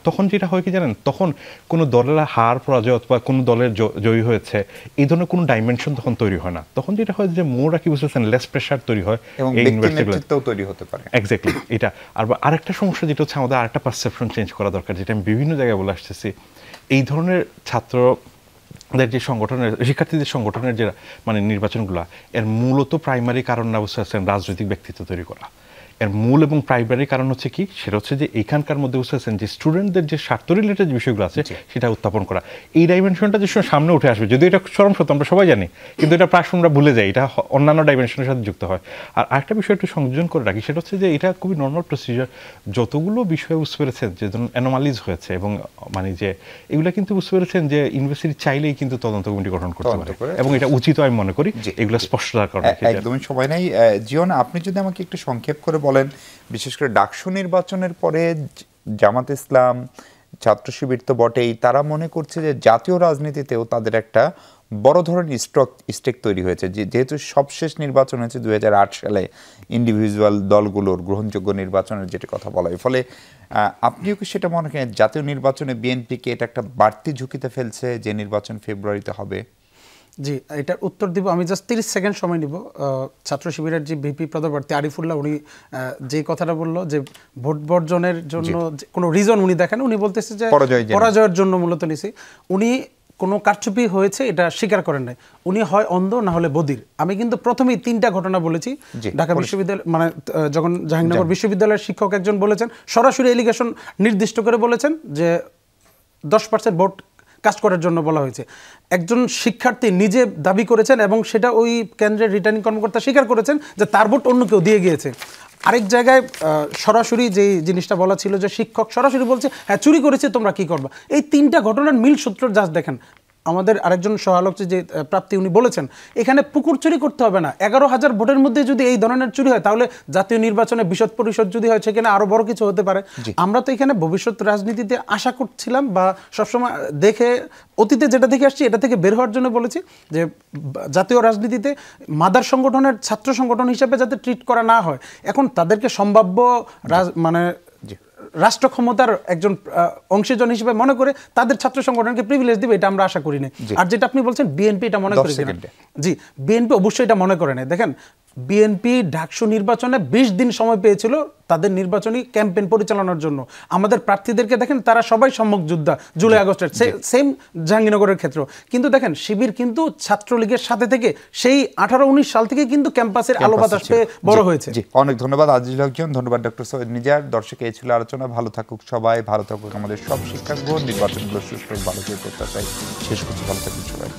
তখন যেটা হয় কি জানেন, তখন কোনো দলের হার পরাজয় অথবা কোনো দলের জয়ী হয়েছে এই ধরনের কোনো ডাইমেনশন তখন তৈরি হয় না। তখন যেটা হয় যে মোরা কি বুঝতেছেন, লেস প্রেশার তৈরি হয় এই ইউনিভার্সিটিগুলোতেও তৈরি হতে পারে। এক্স্যাক্টলি এটা। আর আরেকটা সমস্যা যেটা হচ্ছে, আমাদের আরেকটা পারসেপশন চেঞ্জ করা দরকার, যেটা আমি বিভিন্ন জায়গায় বলে আসতেছি। এই ধরনের ছাত্রদের যে সংগঠনের, শিক্ষার্থীদের সংগঠনের যে নির্বাচনগুলো, এর মূলত প্রাইমারি কারণ না বুঝতে পারছেন রাজনৈতিক ব্যক্তিত্ব তৈরি করা। এর মূল এবং প্রাইমারি কারণ হচ্ছে কি, সেটা হচ্ছে যে এইখানকার মধ্যে বুঝতে পারছেন যে স্টুডেন্টদের যে স্বার্থ রিলেটেড বিষয়গুলো আছে সেটা উত্থাপন করা। এই ডাইমেনশনটা যে সামনে উঠে আসবে, যদি এটা চরম সত্য আমরা সবাই জানি, কিন্তু এটা প্রায় আমরা ভুলে যাই, এটা অন্যান্য ডাইমেনশনের সাথে যুক্ত হয়। আর আরেকটা বিষয় একটু সংযোজন করে রাখি, সেটা হচ্ছে যে এটা খুবই নর্মাল প্রসিজার, যতগুলো বিষয় বুঝতে পেরেছেন যে ধরুন অ্যানোমালিজ হয়েছে, এবং যে এগুলো কিন্তু বুঝতে পেরেছেন যে ইউনিভার্সিটি চাইলেই কিন্তু তদন্ত কমিটি গঠন করতে পারে, এবং এটা উচিত আমি মনে করি এগুলো স্পষ্টতার কারণে। একদমই সময় নেই। জীবন, আপনি যদি আমাকে একটু সংক্ষেপ করে বলেন, বিশেষ করে ডাকসু নির্বাচনের পরে জামাত ইসলাম, ছাত্র শিবির তো বটেই, তারা মনে করছে যে জাতীয় রাজনীতিতেও তাদের একটা বড় ধরনের স্টেক তৈরি হয়েছে, যেহেতু সবশেষ নির্বাচন হয়েছে 2008 সালে, ইন্ডিভিজুয়াল দলগুলোর গ্রহণযোগ্য নির্বাচনের যেটা কথা বলা হয়। ফলে আপনিও কি সেটা মনে করেন জাতীয় নির্বাচনে বিএনপিকে এটা একটা বাড়তি ঝুঁকিতে ফেলছে, যে নির্বাচন ফেব্রুয়ারিতে হবে? জি, এটার উত্তর দিব আমি, জাস্ট 30 সেকেন্ড সময় নিব। ছাত্র শিবিরের যে ভিপি পদপ্রার্থী আরিফুল্লাহ, উনি যে কথাটা বললো যে ভোট বর্জনের জন্য কোনো রিজন উনি দেখেন, উনি বলতেছে যে পরাজয়ের জন্য মূলত নিছি। উনি কোনো কারচুপি হয়েছে এটা স্বীকার করেন নাই, উনি হয় অন্ধ না হলে বধির। আমি কিন্তু প্রথমেই 3টা ঘটনা বলেছি। ঢাকা বিশ্ববিদ্যালয় যখন জাহাঙ্গীরনগর বিশ্ববিদ্যালয়ের শিক্ষক একজন বলেছেন, সরাসরি এলিগেশন নির্দিষ্ট করে বলেছেন যে 10% ভোট কাস্ট করার জন্য বলা হয়েছে। একজন শিক্ষার্থী নিজে দাবি করেছেন, এবং সেটা ওই কেন্দ্রের রিটার্নিং কর্মকর্তা স্বীকার করেছেন যে তার ভোট অন্য কেউ দিয়ে গিয়েছে। আরেক জায়গায় সরাসরি যে জিনিসটা বলা ছিল যে শিক্ষক সরাসরি বলছে হ্যাঁ চুরি করেছে, তোমরা কি করবা। এই 3টা ঘটনার মিল সূত্র জাস্ট দেখেন। আমাদের আরেকজন সহায়ক যে প্রাপ্তি, উনি বলেছেন এখানে পুকুর চুরি করতে হবে না, 11,000 ভোটের মধ্যে যদি এই ধরনের চুরি হয়, তাহলে জাতীয় নির্বাচনে বিশদ পরিষদ যদি হয়, সেখানে আরো বড় কিছু হতে পারে। আমরা তো এখানে ভবিষ্যৎ রাজনীতিতে আশা করছিলাম, বা সবসময় দেখে অতীতে যেটা দেখে আসছি এটা থেকে বের হওয়ার জন্য বলেছি যে জাতীয় রাজনীতিতে মাদার সংগঠনের ছাত্র সংগঠন হিসেবে যাতে ট্রিট করা না হয়। এখন তাদেরকে সম্ভাব্য রাষ্ট্র ক্ষমতার একজন অংশীজন হিসেবে মনে করে তাদের ছাত্র সংগঠনকে প্রিভিলেজ দিবে, এটা আমরা আশা করি না। আর যেটা আপনি বলছেন বিএনপি এটা মনে করে, জি বিএনপি অবশ্যই এটা মনে করে না। দেখেন, বিএনপি ডাকসু নির্বাচনে 20 দিন সময় পেয়েছিল তাদের নির্বাচনী ক্যাম্পেইন পরিচালনার জন্য। আমাদের প্রার্থীদেরকে দেখেন, তারা সবাই সম্মুখ যোদ্ধা জুলাই আগস্টের, সেম জাহাঙ্গীরনগরের ক্ষেত্র। কিন্তু দেখেন, শিবির কিন্তু ছাত্রলীগের সাথে থেকে সেই 18-19 সাল থেকে কিন্তু ক্যাম্পাসের আলো বাতাস পেয়ে বড় হয়েছে। অনেক ধন্যবাদ আজিজুল হক, ধন্যবাদ ডক্টর সৈয়দ নিজার। দর্শক, এই ছিল আলোচনা। ভালো থাকুক সবাই, ভালো থাকুক আমাদের সব শিক্ষার্থী। নির্বাচনগুলো সুষ্ঠু ভালো করে করতে চাই। শেষ করছি, ভালো থাকুক সবাই।